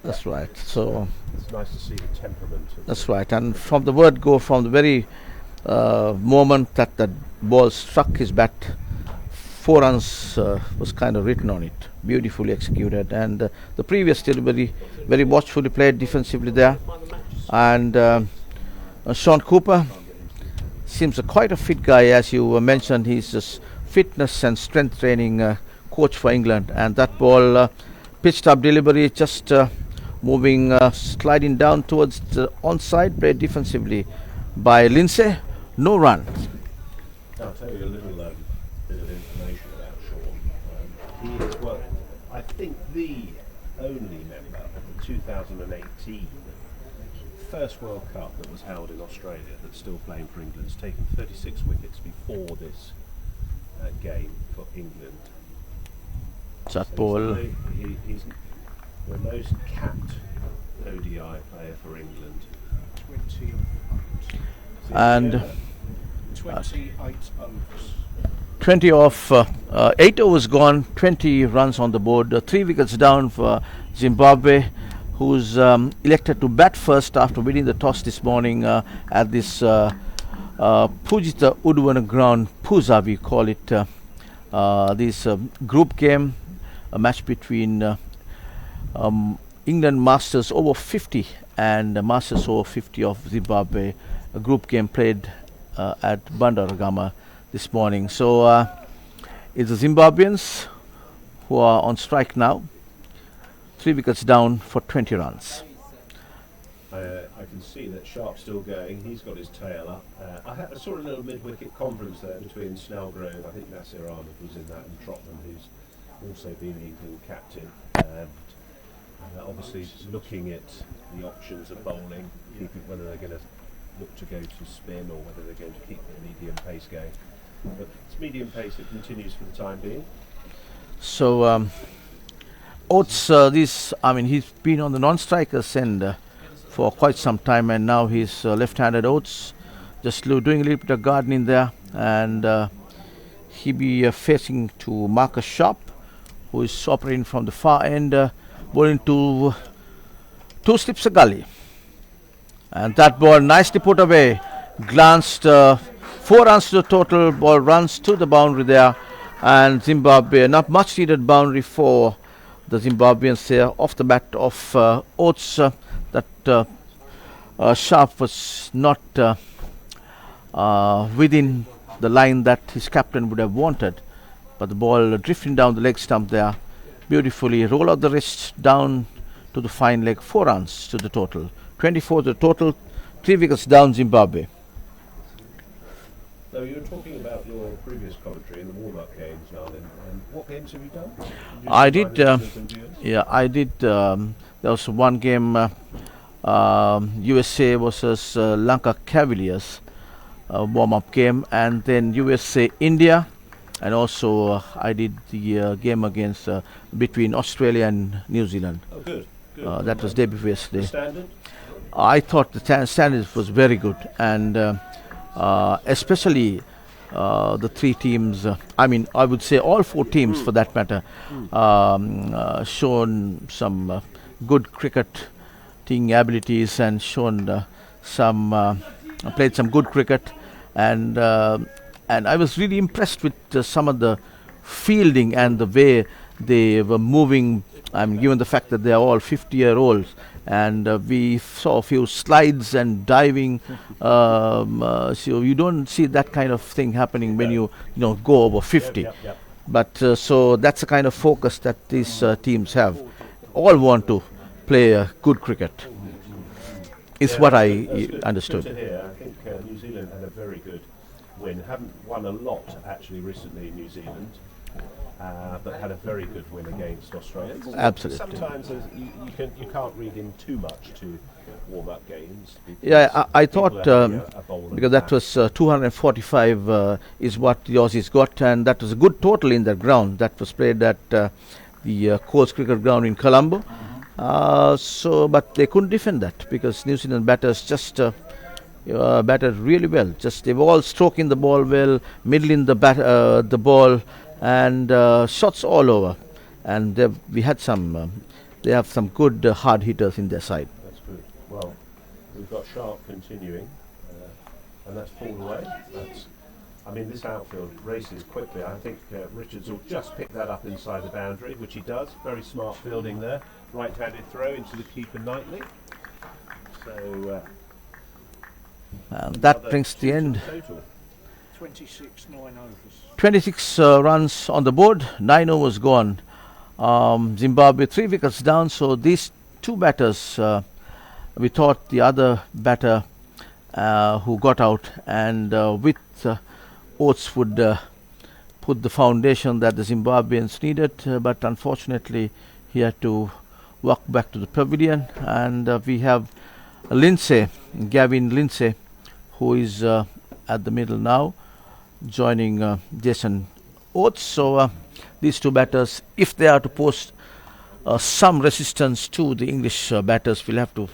that's right. So it's nice to see the temperament. that's right. And from the word go, from the very moment that the ball struck his bat, 4 runs was kind of written on it. Beautifully executed, and the previous delivery very watchfully played defensively there. And Sean Cooper seems quite a fit guy, as you mentioned. He's a fitness and strength training coach for England, and that ball pitched up delivery, just moving, sliding down towards the onside, played defensively by Lindsay. No run. I'll tell you a little bit of information about Sean. He is, well, I think the only member of the 2018 first World Cup that was held in Australia that's still playing for England. Has taken 36 wickets before this game for England. That ball. He's the most capped ODI player for England. 20. And 28 overs. 20 off, 8 overs gone, 20 runs on the board, 3 wickets down for Zimbabwe, who's elected to bat first after winning the toss this morning at this Pujita Udwana ground, PUSA we call it, this group game, a match between England Masters over 50 and Masters over 50 of Zimbabwe, a group game played at Bandaragama this morning. So it's the Zimbabweans who are on strike now, 3 wickets down for 20 runs. I can see that Sharp's still going. He's got his tail up. I saw a little mid-wicket conference there between Snellgrove, I think Nasir Ahmed was in that, and Trotman, who's also been England captain. And obviously looking at the options of bowling, whether they're going to look to go to spin or whether they're going to keep the medium pace going. But it's medium pace that continues for the time being. So Oates, he's been on the non-strikers end for quite some time, and now he's left-handed Oates, just doing a little bit of gardening there, and he be facing to Marcus Sharp, who is operating from the far end, bowling to 2 slips a gully, and that ball nicely put away, glanced 4 runs to the total, ball runs to the boundary there, and Zimbabwe, not much needed boundary for the Zimbabweans there, off the bat of Oates. That Sharp was not within the line that his captain would have wanted, but the ball drifting down the leg stump there beautifully, roll out the wrist down to the fine leg, 4 runs to the total, 24 to the total, 3 wickets down Zimbabwe. So you were talking about your previous commentary in the warm-up games now then, and what games have you done? I did, I did, there was one game, USA versus Lanka Cavaliers, warm-up game, and then USA India, and also I did the game against between Australia and New Zealand. Oh, good. That was day before yesterday. The standard? I thought the standard was very good, and especially the 3 teams, I would say all 4 teams for that matter, shown some good cricketing abilities and shown played some good cricket, and I was really impressed with some of the fielding and the way they were moving. Given the fact that they are all 50-year-olds, and we saw a few slides and diving, so you don't see that kind of thing happening when you go over 50. But so that's the kind of focus that these teams have. All want to play good cricket. Is what I understood. Good to hear. I think New Zealand had a very good win. Haven't won a lot actually recently in New Zealand. But had a very good win against Australia. Absolutely. Sometimes you can't read in too much to warm-up games. Yeah, I thought because that was 245 is what the Aussies got, and that was a good total in that ground. That was played at the Coles Cricket Ground in Colombo. But they couldn't defend that because New Zealand batters just batted really well. Just they were all stroking the ball well, middling the ball, and shots all over. And we had they have some good hard hitters in their side. That's good. Well, we've got Sharp continuing, and that's pulled away. This outfield races quickly. I think Richards will just pick that up inside the boundary, which he does. Very smart fielding there. Right-handed throw into the keeper Knightley. So that brings the end. 26 9 overs. 26 runs on the board, 9 overs gone. Zimbabwe 3 wickets down. So these 2 batters, we thought the other batter who got out, and with Oates would put the foundation that the Zimbabweans needed, but unfortunately he had to walk back to the pavilion, and we have Gavin Lindsay, who is at the middle now, joining Jason Oates. So these 2 batters, if they are to pose some resistance to the English batters, will have to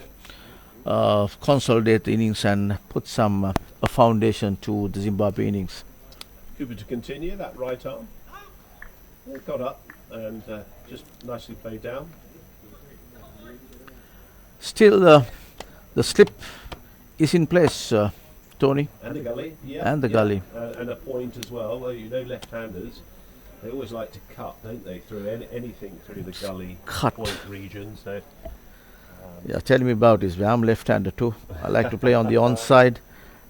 consolidate the innings and put some a foundation to the Zimbabwe innings. Cooper to continue that right arm. It got up and just nicely played down. Still, the slip is in place, Tony. And the gully, yeah. And the gully. And a point as well. Well, you know, left-handers, they always like to cut, don't they, through anything through the gully point region. So, yeah, tell me about this. I'm left-hander too. I like to play on the onside.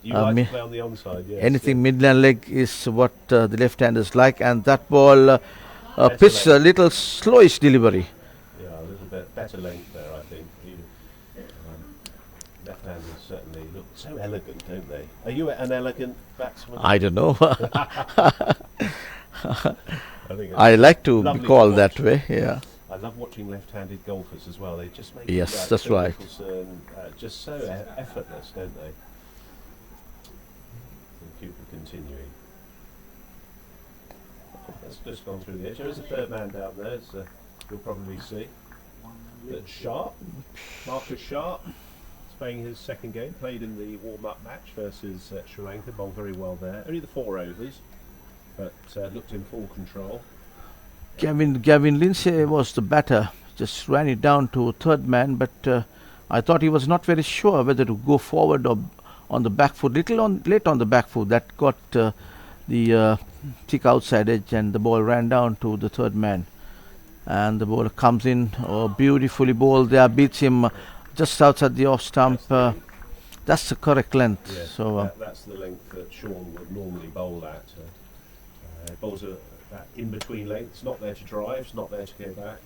You like to play on the onside, yes. Anything midland leg is what the left-handers like, and that ball pitched a little slowish delivery. Yeah, a little bit better length there, I think. Left-handers certainly look so elegant, don't they? Are you an elegant batsman? I don't know. I like to be called that way, yeah. I love watching left-handed golfers as well. They just make yes, that's right. Just so effortless, don't they? Cooper continuing. That's just gone through the edge. There is a third man down there, as you'll probably see. But Sharp, Marcus Sharp, is playing his second game. Played in the warm-up match versus Sri Lanka. Bowled very well there. Only the 4 overs, but looked in full control. Gavin Lindsay was the batter. Just ran it down to third man, but I thought he was not very sure whether to go forward or on the back foot. Late on the back foot. That got the thick outside edge, and the ball ran down to the third man. And the ball comes in, beautifully bowled there, beats him just outside the off stump. That's the correct length. Yes, so that's the length that Sean would normally bowl at. Bowls that in between lengths, not there to drive, it's not there to go back.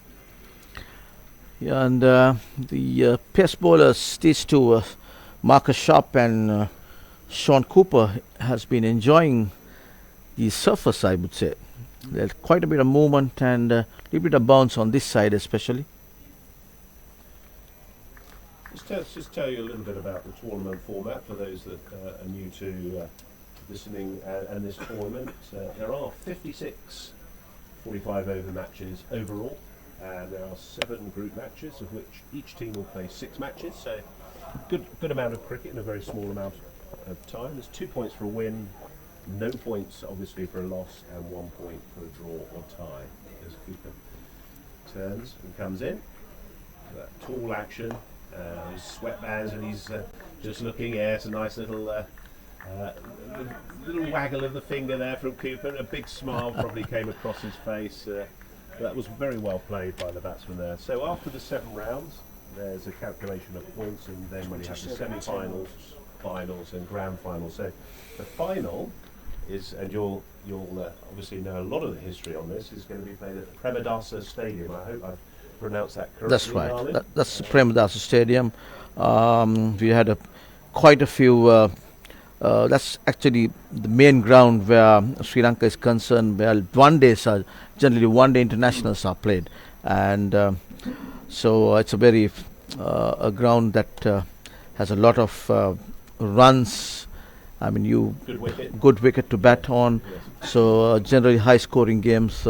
Yeah, and the pace bowlers, these two, Marcus Sharp and Sean Cooper, has been enjoying the surface, I would say. There's quite a bit of movement and a little bit of bounce on this side especially. Just tell you a little bit about the tournament format for those that are new to listening and this tournament. There are 56 45-over matches overall, and there are 7 group matches, of which each team will play 6 matches, so good amount of cricket in a very small amount of time. There's 2 points for a win, no points obviously for a loss, and 1 point for a draw or tie. As Cooper turns and comes in, that tall action, his sweatbands, and he's just looking. Yeah, it's a nice little waggle of the finger there from Cooper. A big smile probably came across his face. That was very well played by the batsman there. So after the 7 rounds, there's a calculation of points, and then when you have the semi-finals, finals, and grand finals. So the final is, and you'll obviously know a lot of the history on this, is going to be played at the Premadasa Stadium. I hope I've pronounced that correctly. That's right. That's the Premadasa Stadium. We had quite a few. That's actually the main ground where Sri Lanka is concerned, where generally one-day internationals are played, and so it's a very a ground that has a lot of runs. I mean, good wicket to bat on. Yes. So generally high-scoring games.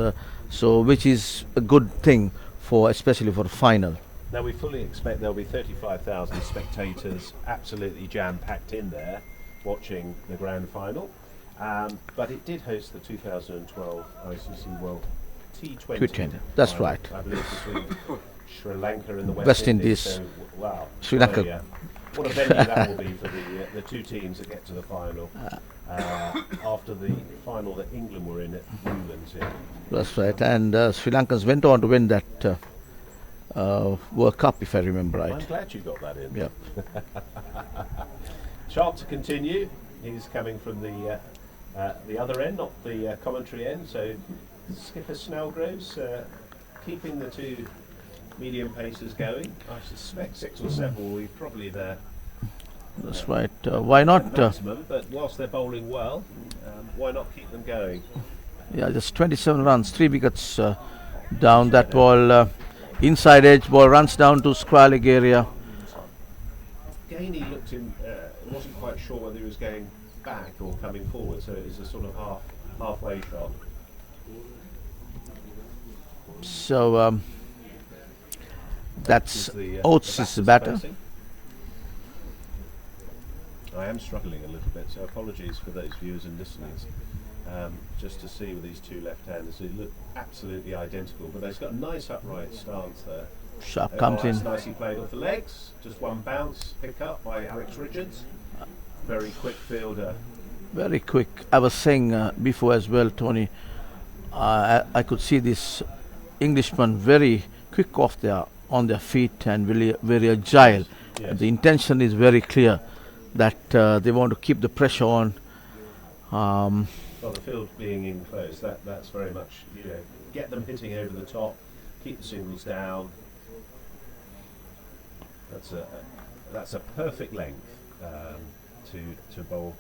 So which is a good thing especially for the final. Now we fully expect there'll be 35,000 spectators, absolutely jam-packed in there, watching the grand final. But it did host the 2012 ICC World T20. That's final, right. I believe between Sri Lanka and the West Indies. So, wow. Sri Lanka. What a venue that will be for the 2 teams that get to the final after the final that England were in at Newlands here. That's right. And Sri Lankans went on to win that World Cup, if I remember right. I'm glad you got that in. Yep. Sharp to continue. He's coming from the other end, not the commentary end. So skipper Snellgroves keeping the 2 medium pacers going. I suspect 6 or 7 will be probably there. That's right. Why not? Maximum, but whilst they're bowling well, why not keep them going? Yeah, just 27 runs, 3 wickets down. That ball, inside edge ball, runs down to square leg area. Gainey looked in, wasn't quite sure whether he was going back or coming forward, so it was a sort of halfway shot. So that's Oates is the batter. I am struggling a little bit, so apologies for those viewers and listeners. Just to see with these two left-handers, they look absolutely identical, but they've got a nice upright stance there. Sharp comes that's in. nicely played off the legs. Just one bounce, pick up by Alex Richards. Very quick fielder. Very quick. I was saying before as well, Tony, I could see this Englishman very quick on their feet and really very agile. Yes. The intention is very clear that they want to keep the pressure on. Well, the field being in close, that's very much, get them hitting over the top, keep the singles down. That's a perfect length to bowl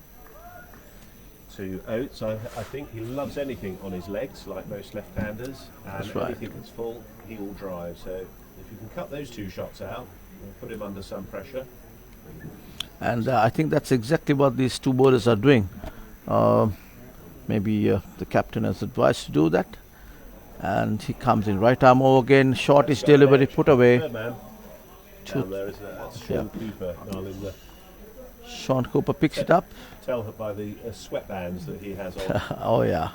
to Oates. I think he loves anything on his legs, like most left-handers, and That's right. anything that's full, he will drive. So if you can cut those two shots out, put him under some pressure. And I think that's exactly what these two bowlers are doing. Maybe the captain has advised to do that. And he comes in right arm over again. Short is delivery, put away. Third man. Down there is that's Sean Cooper. Sean Cooper picks it up. Tell her by the sweatbands that he has on. Oh yeah,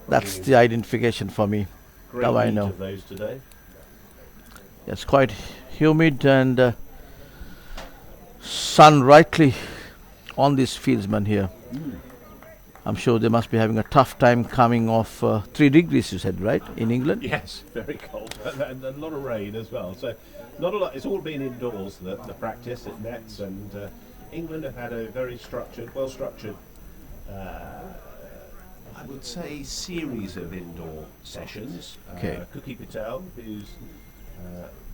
that's the identification for me. Great Now I heat know. of those today. It's quite humid and sun rightly on these fieldsmen here. I'm sure they must be having a tough time coming off 3 degrees, you said, right, in England? Yes, very cold and a lot of rain as well. So not a lot. It's all been indoors. The practice at nets, and England have had a very structured, well-structured, I would say, series of indoor sessions. Okay. Cookie Patel, who's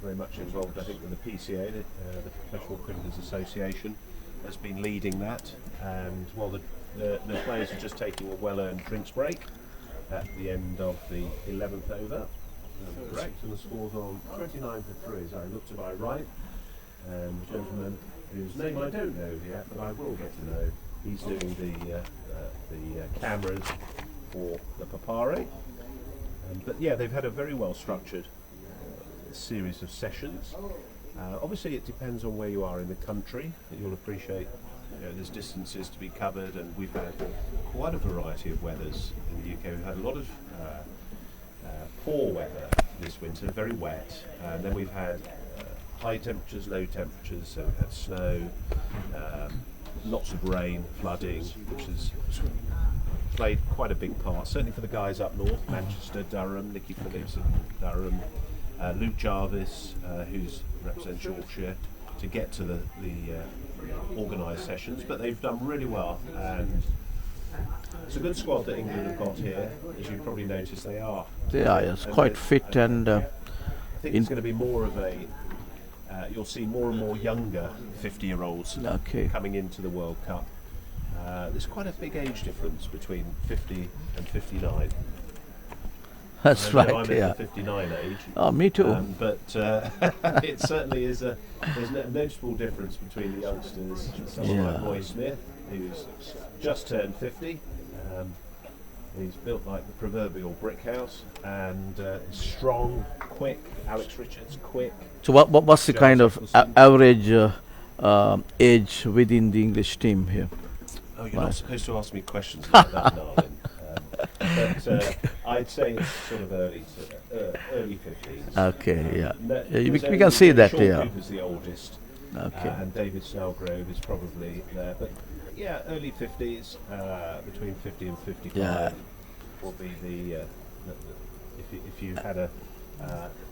very much involved, I think, with the PCA, the Professional Cricketers Association, has been leading that. And while the players are just taking a well-earned drinks break at the end of the 11th over. Correct, and the score's on 29 for 3, as I look to my right. And the gentleman whose name I don't know yet, but I will get to know. He's doing the cameras for the Papare. But yeah, they've had a very well-structured series of sessions. Obviously, it depends on where you are in the country. You'll appreciate there's distances to be covered, and we've had quite a variety of weathers in the UK. We've had a lot of poor weather this winter, very wet, and then we've had high temperatures, low temperatures, so we've had snow, lots of rain, flooding, which has played quite a big part, certainly for the guys up north, Manchester, Durham, Nicky Phillips in Durham, Luke Jarvis, who's represents Yorkshire, to get to the organised sessions, but they've done really well, and it's a good squad that England have got here. As you probably noticed, they are. They are, yes, quite fit and I think it's going to be more of a. You'll see more and more younger 50-year-olds coming into the World Cup. There's quite a big age difference between 50 and 59. that's I'm right, in yeah. the 59 age. Oh, me too. But it certainly is there's a noticeable difference between the youngsters. Someone like Roy Smith, who's just turned 50. He's built like the proverbial brick house, and strong, quick. Alex Richards, quick. So what's the kind of average age within the English team here? Oh, you're not supposed to ask me questions like that, darling. But I'd say it's sort of early 50s. Okay, yeah. There's We can see that, Sean yeah. Cooper's the oldest, Okay. and David Snellgrove is probably there. But yeah, early 50s, between 50 and 55 Yeah. will be the if you had a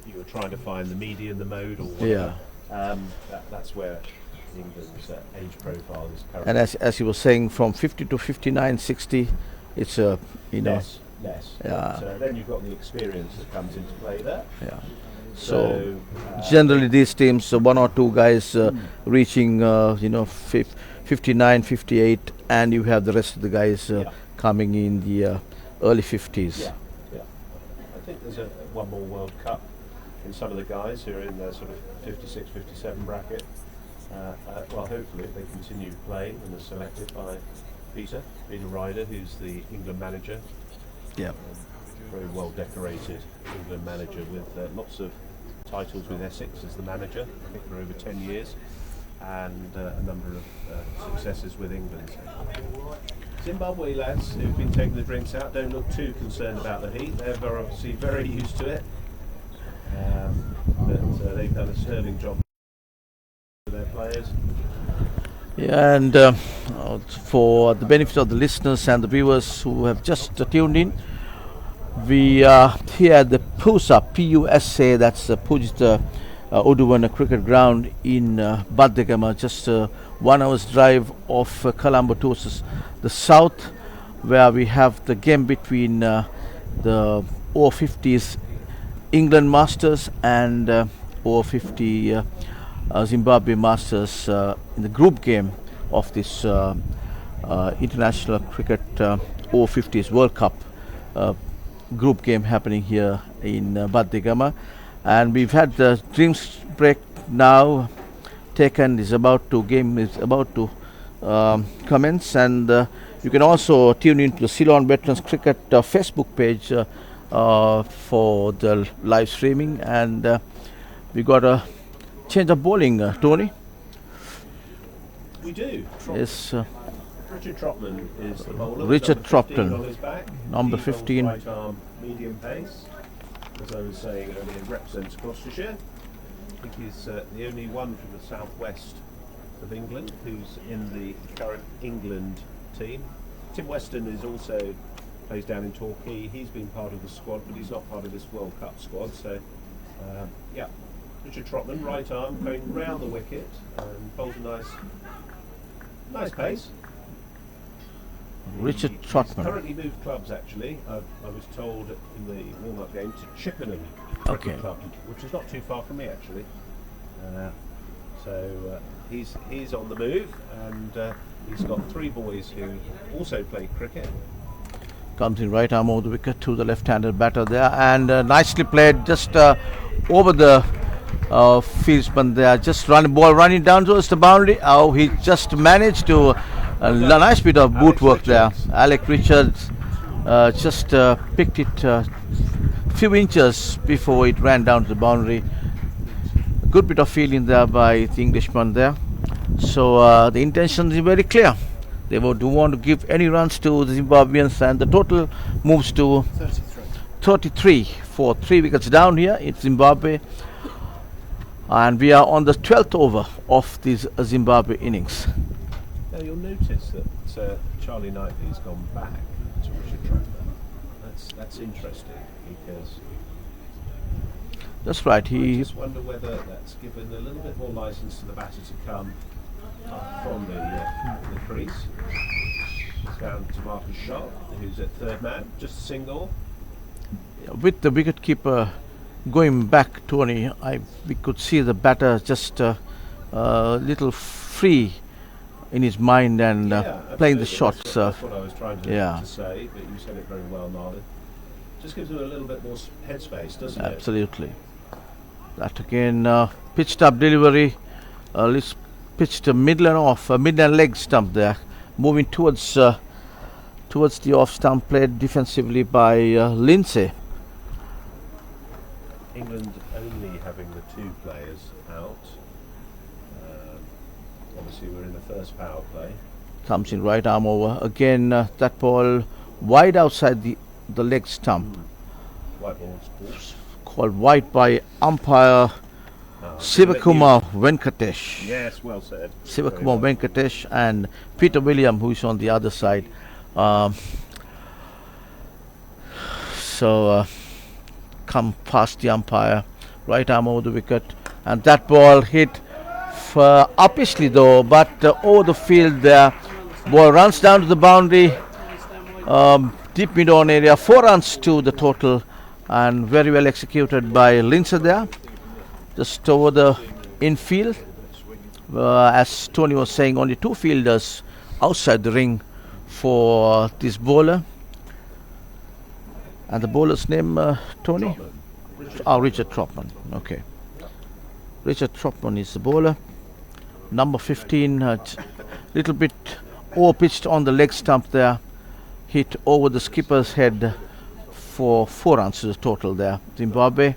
you were trying to find the median, the mode, or whatever. That's where England's age profile is currently. And as you were saying, from 50 to 59, 60, it's less. Yeah. But, then you've got the experience that comes into play there. yeah. So generally these teams, one or two guys reaching 59, 58, and you have the rest of the guys coming in the early 50s. Yeah. I think there's one more World Cup in some of the guys who are in the sort of 56, 57 bracket. Well, hopefully, if they continue playing and are selected by Peter Ryder, who's the England manager. Yeah. Very well decorated England manager with lots of titles with Essex as the manager, I think for over 10 years. and a number of successes with England. Zimbabwe lads who've been taking the drinks out don't look too concerned about the heat. They're obviously very used to it, but they've done a sterling job for their players. Yeah, and for the benefit of the listeners and the viewers who have just tuned in, we are here at the PUSA, PUSA, that's the Pujita Uduwana cricket ground in Badegama, just 1 hour's drive of Colombo towards the south, where we have the game between the Over-50s England Masters and Over-50 Zimbabwe Masters in the group game of this international cricket Over-50s World Cup group game happening here in Badegama. And we've had the drinks break now taken. Game is about to commence, and you can also tune into the Ceylon Veterans Cricket Facebook page for the live streaming. And we got a change of bowling, Tony. We do. Yes. Richard Trotman is the bowler. Richard Number 15 Trotman, on his back. number He bowls 15. right arm medium pace. As I was saying earlier, represents Gloucestershire. I think he's the only one from the southwest of England who's in the current England team. Tim Weston is also plays down in Torquay. He's been part of the squad, but he's not part of this World Cup squad. So, yeah, Richard Trotman, right arm, going round the wicket and bowls a nice pace. Richard He's Trotman. currently moved clubs, actually. I was told in the warm-up game to Chippenham Okay. Cricket Club, which is not too far from me, actually. So he's on the move, and he's got 3 boys who also play cricket. Comes in right arm over the wicket to the left-handed batter there, and nicely played just over the fieldsman there. Just running down towards the boundary. Oh, he just managed to a nice bit of boot work there. Alec Richards just picked it a few inches before it ran down to the boundary. A good bit of fielding there by the Englishman there. So the intention is very clear. They do want to give any runs to the Zimbabweans, and the total moves to 33 for 3 wickets down here in Zimbabwe. And we are on the 12th over of this Zimbabwe innings. Now you'll notice that Charlie Knightley's gone back to Richard Trotman. That's interesting, because that's right. I just wonder whether that's given a little bit more licence to the batter to come up from the crease. It's down to Marcus Sharp, who's at third man, just a single. With the wicketkeeper going back, Tony, we could see the batter just a little free in his mind and playing the shots. That's what I was trying to say, but you said it very well, Marlon. Just gives him a little bit more headspace, doesn't it? Absolutely. That again, pitched up delivery, pitched a middle and off, mid and leg stump there, moving towards the off stump, played defensively by Lindsay. England only having the 2 players out. Obviously we're in the first power play. Comes in right arm over. Again, that ball wide outside the leg stump. White balls. Called wide by umpire Sivakumar Venkatesh. Yes, well said. Sivakumar Venkatesh and Peter William, who is on the other side. So come past the umpire, right arm over the wicket, and that ball hit uppishly though, but over the field there. Ball runs down to the boundary, deep mid-on area, 4 runs to the total, and very well executed by Lindsay there, just over the infield. As Tony was saying, only 2 fielders outside the ring for this bowler. And the bowler's name, Tony? Richard Trotman. Okay. Richard Trotman is the bowler. Number 15, little bit over-pitched on the leg stump there. Hit over the skipper's head for 4 runs to the total there. Zimbabwe.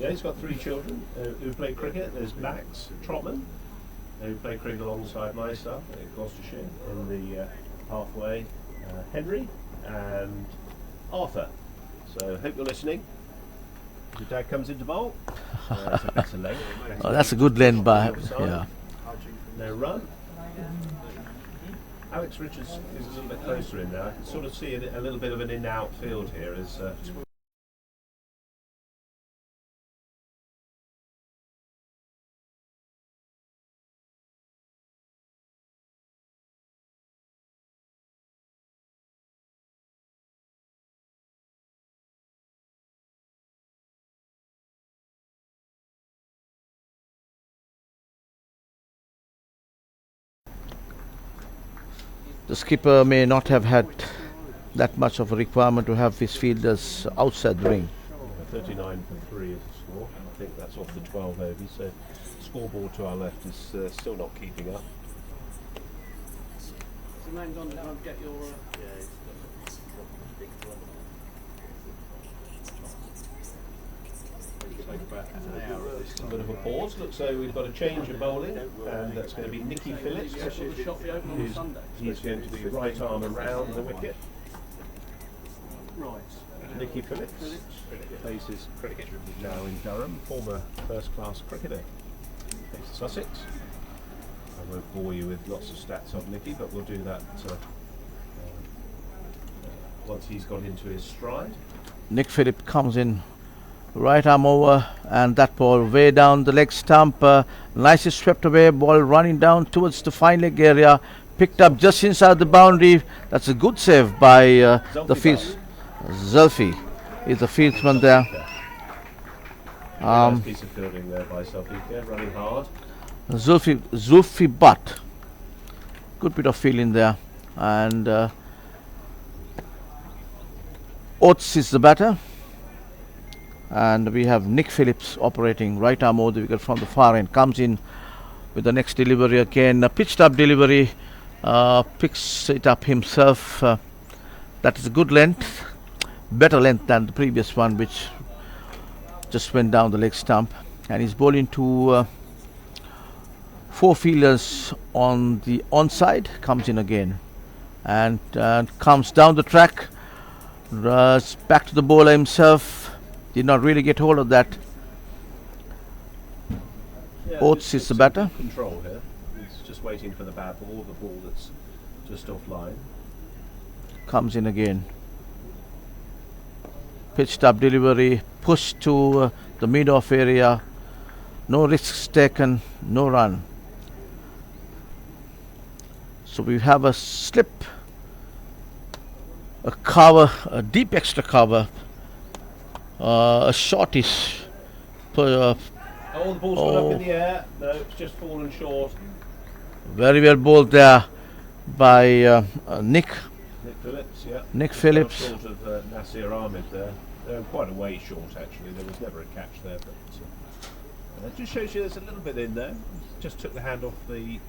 Yeah, he's got 3 children who play cricket. There's Max Trotman, who played cricket alongside my staff at Gloucestershire in the halfway, Henry and Arthur. So hope you're listening. Your dad comes into bowl. That's a better length. Oh, that's a good length by, yeah. No run. Alex Richards is a little bit closer in now. I can sort of see a little bit of an in-out field here as the skipper may not have had that much of a requirement to have his fielders outside the ring. 39 for 3 is the score. I think that's off the 12 overs, so scoreboard to our left is still not keeping up. A bit of a pause. Looks like we've got a change of bowling, and that's going to be Nicky Phillips. He's going to be right arm around the wicket. Right. Nicky Phillips plays his cricket now in Durham, former first-class cricketer. Plays for Sussex. I won't bore you with lots of stats on Nicky, but we'll do that once he's got into his stride. Nick Phillips comes in, right arm over, and that ball way down the leg stump. Nicely swept away, ball running down towards the fine leg area, picked up just inside the boundary. That's a good save by the field. Zulfi is the fieldsman there. Nice piece of fielding there by Selfie, running hard. Zulfi Butt. Good bit of fielding there. And Oates is the batter. And we have Nick Phillips operating right arm over the wicket from the far end. Comes in with the next delivery again. A pitched up delivery. Picks it up himself. That is a good length. Better length than the previous one, which just went down the leg stump. And he's bowling to 4 fielders on the onside. Comes in again. And comes down the track. Back to the bowler himself. Did not really get hold of that. Yeah, Oates is the batter. Control here. He's just waiting for the bad ball, the ball that's just offline. Comes in again. Pitched up delivery, pushed to the mid-off area. No risks taken, no run. So we have a slip, a cover, a deep extra cover, a shortish. The ball's gone up in the air. No, it's just fallen short. Very well bowled there by Nick Phillips, yeah. Nick Phillips. Short of Nasir Ahmed there. They're quite a way short, actually. There was never a catch there, but it just shows you there's a little bit in there. Just took the hand off the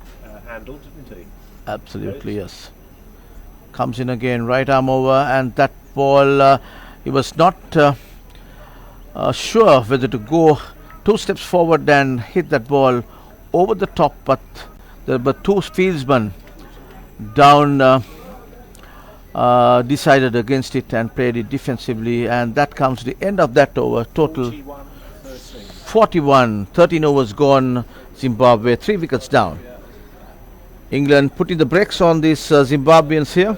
handle, didn't he? Absolutely, yes. Comes in again, right arm over, and that ball, he was not sure whether to go 2 steps forward and hit that ball over the top, but there were 2 fieldsmen down, decided against it and played it defensively, and that comes to the end of that over. Total 41, 13 overs gone. Zimbabwe 3 wickets down. England putting the brakes on these Zimbabweans here,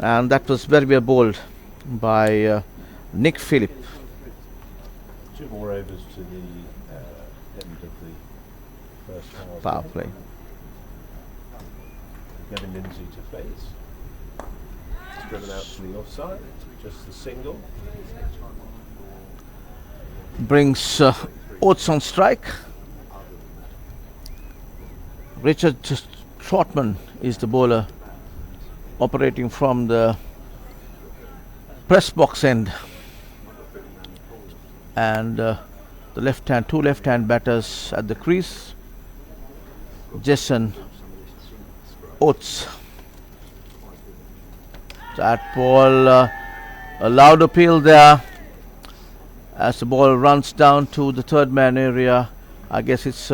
and that was very well bowled by Nick Phillips. 2 more overs to the end of the first half. Power play. Gavin Lindsay to face. It's driven out to the offside. Just the single. Brings Oates on strike. Richard Trotman is the bowler, operating from the press box end, and the two left-hand batters at the crease. Jason Oates. That ball, a loud appeal there, as the ball runs down to the third man area. I guess it's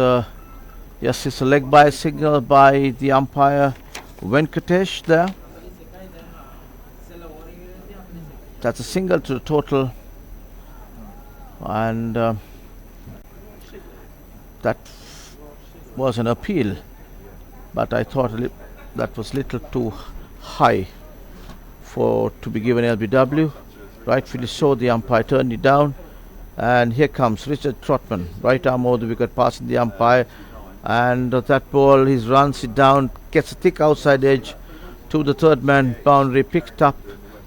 yes, it's a leg by signal by the umpire Venkatesh there. That's a single to the total, and that was an appeal, but I thought that was little too high for to be given LBW. Rightfully so, the umpire turned it down, and here comes Richard Trotman, right arm over the wicket, passing the umpire, and that ball, he runs it down, gets a thick outside edge to the third man boundary, picked up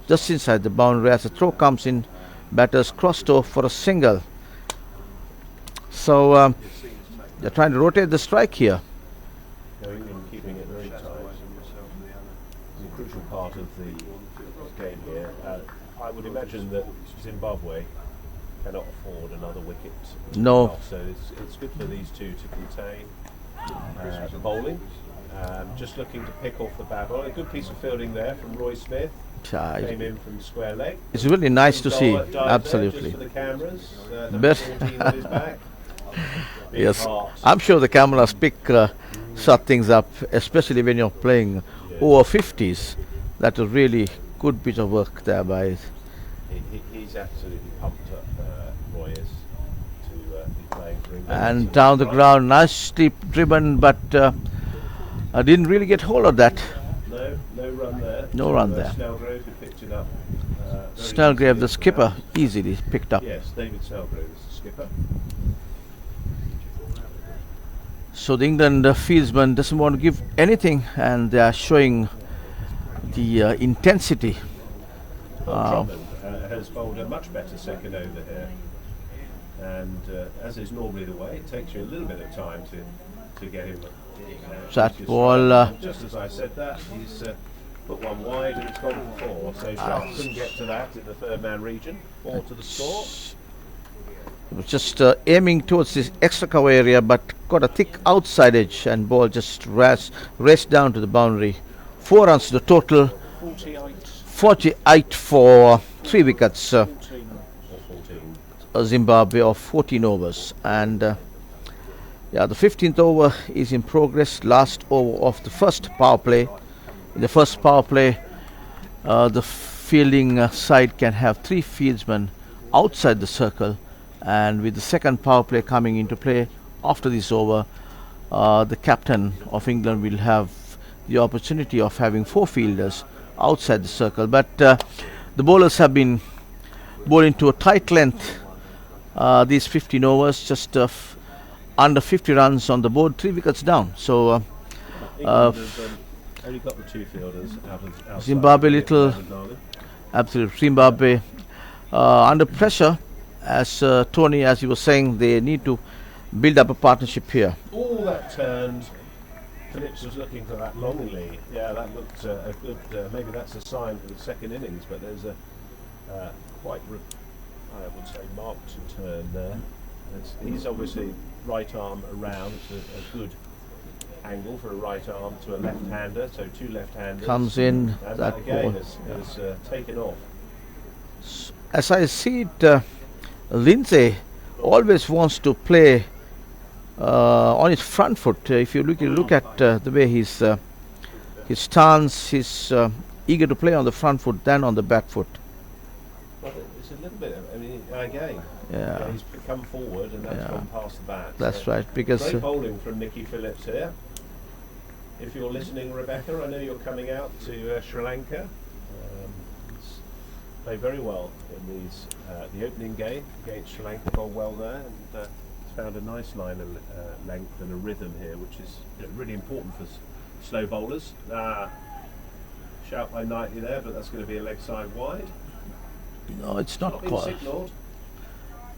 just inside the boundary. As the throw comes in, batters crossed off for a single. So they're trying to rotate the strike here. Going and keeping it very tight. It's a crucial part of the game here. I would imagine that Zimbabwe cannot afford another wicket. No. So it's good for these two to contain bowling. Just looking to pick off the bad ball. A good piece of fielding there from Roy Smith. Came in from square leg. It's really nice to see. Dive Absolutely. Just for the cameras. But 14 on his back. Yes, Heart. I'm sure the cameras pick such things up, especially when you're playing over 50s. That's a really good bit of work there by. He's absolutely pumped up, Roy is, to be playing for England. And down the ground, nicely driven, but I didn't really get hold of that. No run there. No run there. Snellgrove who picked it up. Snellgrove, the skipper, easily picked up. Yes, David Snellgrove is the skipper. So the England fieldsman doesn't want to give anything, and they are showing the intensity. Trotman has bowled a much better second over here, and as is normally the way, it takes you a little bit of time to get him. That ball. Just as I said that, he's put one wide and it's gone for four. So Sharp couldn't get to that in the third man region. 4 to the score. It was just aiming towards this extra cover area, but got a thick outside edge, and ball just raced down to the boundary. 4 runs to the total. 48 for 3 wickets. 14. Zimbabwe of 14 overs, and yeah, the 15th over is in progress. Last over of the first power play. In the first power play, the fielding side can have 3 fieldsmen outside the circle, and with the second power play coming into play after this over, the captain of England will have the opportunity of having 4 fielders outside the circle. But the bowlers have been bowling to a tight length these 15 overs, just under 50 runs on the board, 3 wickets down. So England has only got the 2 fielders outside Zimbabwe little, absolutely, Zimbabwe under pressure, as Tony, as you were saying, they need to build up a partnership here. All that turned. Phillips was looking for that longingly. Yeah, that looked a good. Maybe that's a sign for the second innings, but there's a quite, I would say, marked turn there. He's obviously right arm around. It's a good angle for a right arm to a left-hander. So 2 left-handers Comes in, and that again ball. has taken off. As I see it, Lindsay always wants to play on his front foot. If you look at the way his stance, he's eager to play on the front foot than on the back foot. Well, it's a little bit. I mean, again, Yeah, he's come forward and that's Yeah. gone past the bat. that's So right. Because great bowling from Nicky Phillips here. If you're listening, Rebecca, I know you're coming out to Sri Lanka. Play very well in these the opening game against Sri Lanka. Bowled well there, and it's found a nice line of length and a rhythm here, which is really important for slow bowlers. Shout by Knightley there, but that's going to be a leg side wide. no, it's not Been quite. signalled.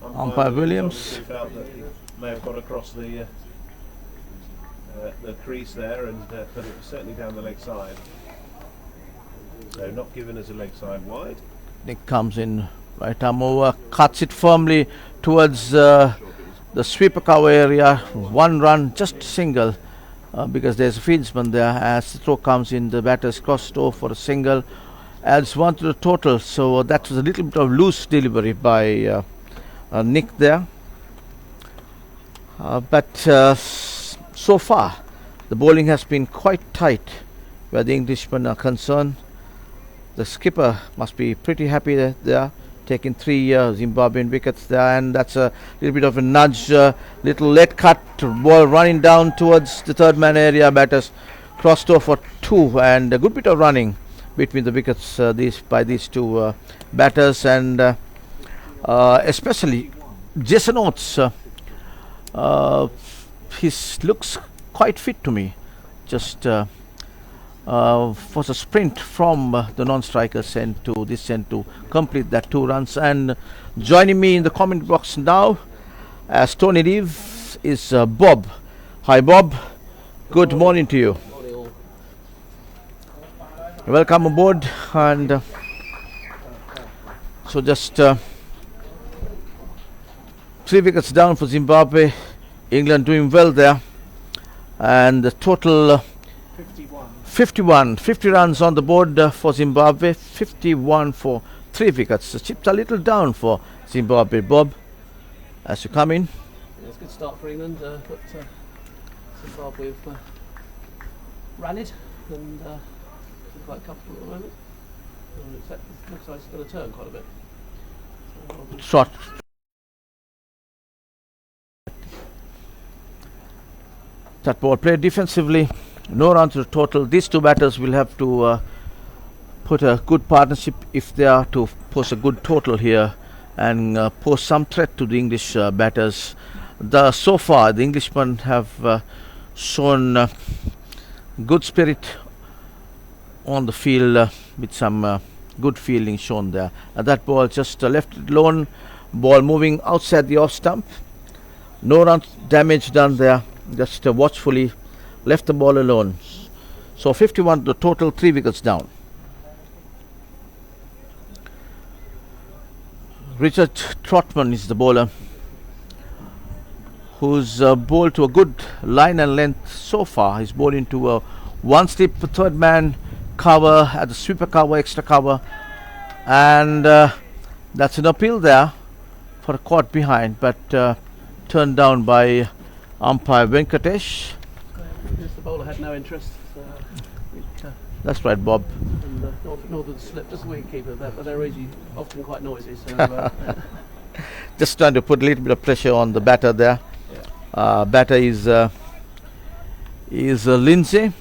Umpire Williams. obviously felt that he may have got across the crease there, and but it was certainly down the leg side. So not given as a leg side wide. Nick comes in, right arm over, cuts it firmly towards the sweeper cover area. 1 run, just single, because there's a fieldsman there. As the throw comes in, the batter's crossed over for a single, adds 1 to the total. So that was a little bit of loose delivery by nick there. But so far, the bowling has been quite tight where the Englishmen are concerned. The skipper must be pretty happy that they are taking 3 Zimbabwean wickets there, and that's a little bit of a nudge, little let cut ball running down towards the third man area. Batters crossed over for 2, and a good bit of running between the wickets by these two batters, and especially Jason Oates. He looks quite fit to me. Just was a sprint from the non-striker's end to this end to complete that 2 runs. And joining me in the comment box now, as Tony Reeves, is Bob. Hi Bob, good morning to you. Welcome aboard. And so just 3 wickets down for Zimbabwe. England doing well there, and the total 50 runs on the board for Zimbabwe. 51 for 3 wickets. The chips a little down for Zimbabwe. Bob, as you come in. Yeah, it's a good start for England, but Zimbabwe have rallied and quite comfortable at the moment. Except it looks like it's going to turn quite a bit. Shot. That ball played defensively, no run to the total. These 2 batters will have to put a good partnership if they are to post a good total here and pose some threat to the English batters. So far, the Englishmen have shown good spirit on the field with some good fielding shown there. That ball just left it alone. Ball moving outside the off stump. No run damage done there. Just watchfully left the ball alone. So 51 the total, 3 wickets down. Richard Trotman is the bowler, who's bowled to a good line and length so far. He's bowled into a 1 slip third man cover at the sweeper cover, extra cover, and that's an appeal there for a caught behind, but turned down by umpire Venkatesh. The bowler had no interest. That's right, Bob. And nor did the slip, just the wicketkeeper, but they're often quite noisy. So just trying to put a little bit of pressure on the batter there. Batter is Lindsay.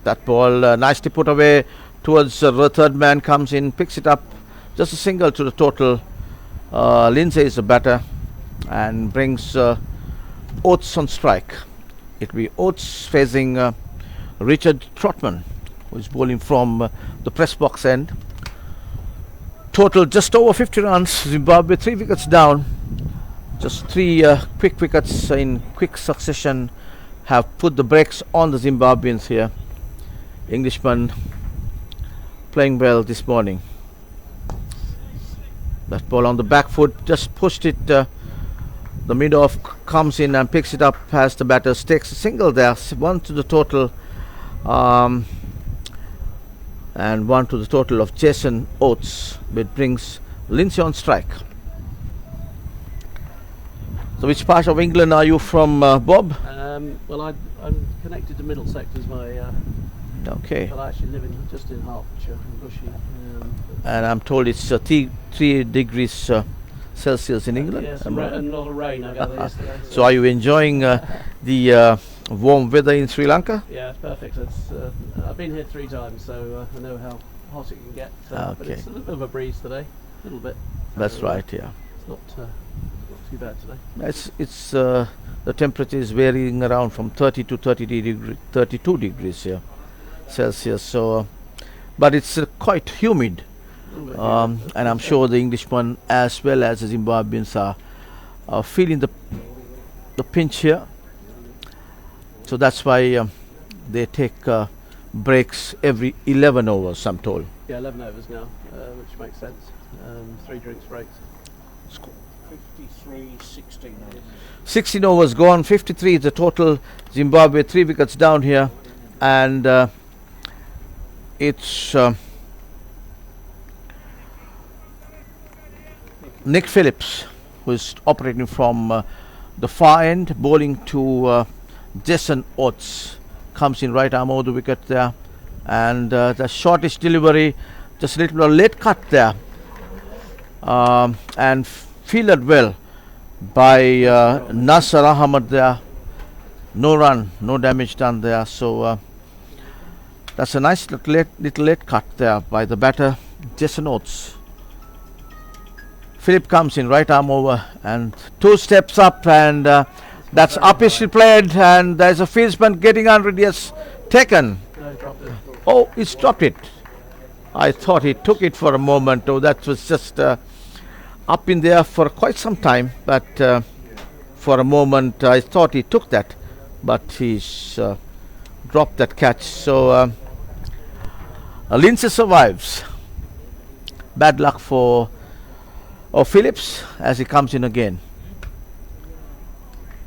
That ball nicely put away towards the third man, comes in, picks it up, just a single to the total. Lindsay is the batter and brings Oates on strike. It will be Oates facing Richard Trotman, who is bowling from the press box end. Total just over 50 runs. Zimbabwe 3 wickets down. Just 3 quick wickets in quick succession have put the brakes on the Zimbabweans here. Englishmen playing well this morning. That ball on the back foot, just pushed it. The mid-off comes in and picks it up as the batter takes a single there. 1 to the total, and 1 to the total of Jason Oates, which brings Lindsay on strike. So which part of England are you from, Bob? Well, I'm connected to Middlesex as my... Okay. But I actually live just in Hertfordshire, in Bushy. And I'm told it's 3 degrees Celsius in England. Yes, and a lot of rain I gather yesterday. So are you enjoying the warm weather in Sri Lanka? Yeah, it's perfect. I've been here 3 times, so I know how hot it can get. But it's a little bit of a breeze today, a little bit. That's right, yeah. It's not too bad today. It's the temperature is varying around from 30 to 32 degrees here Celsius. So, but it's quite humid. And I'm sure the Englishmen as well as the Zimbabweans are feeling the pinch here. So that's why they take breaks every 11 overs, I'm told. Yeah, 11 overs now, which makes sense. 3 drinks breaks. 53, 16 overs. 16 overs gone, 53 is the total. Zimbabwe 3 wickets down here, and it's Nick Phillips, who is operating from the far end, bowling to Jason Oates, comes in right arm over the wicket there, and the shortish delivery, just a little bit of late cut there, and fielded well by Nasser Ahmed there. No run, no damage done there. So that's a nice little late cut there by the batter, Jason Oates. Philip comes in right arm over and 2 steps up, and that's upishly played, and there's a fieldsman getting under it. Yes, taken. No, dropped it. Oh, he's dropped it. I thought he took it for a moment. Oh, that was just up in there for quite some time, but for a moment I thought he took that, but he's dropped that catch. So Lindsay survives. Bad luck for Phillips as he comes in again.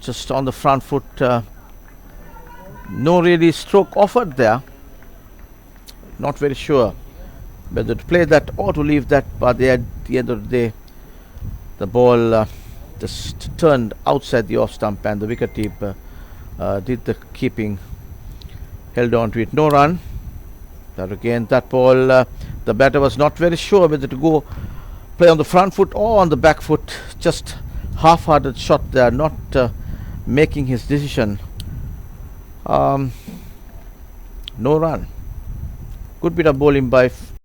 Just on the front foot, no really stroke offered there. Not very sure whether to play that or to leave that, but at the end of the day, the ball just turned outside the off stump, and the wicketkeeper did the keeping, held on to it. No run. But again, that ball, the batter was not very sure whether to go play on the front foot or on the back foot. Just half-hearted shot there, not making his decision. No run. Good bit of bowling by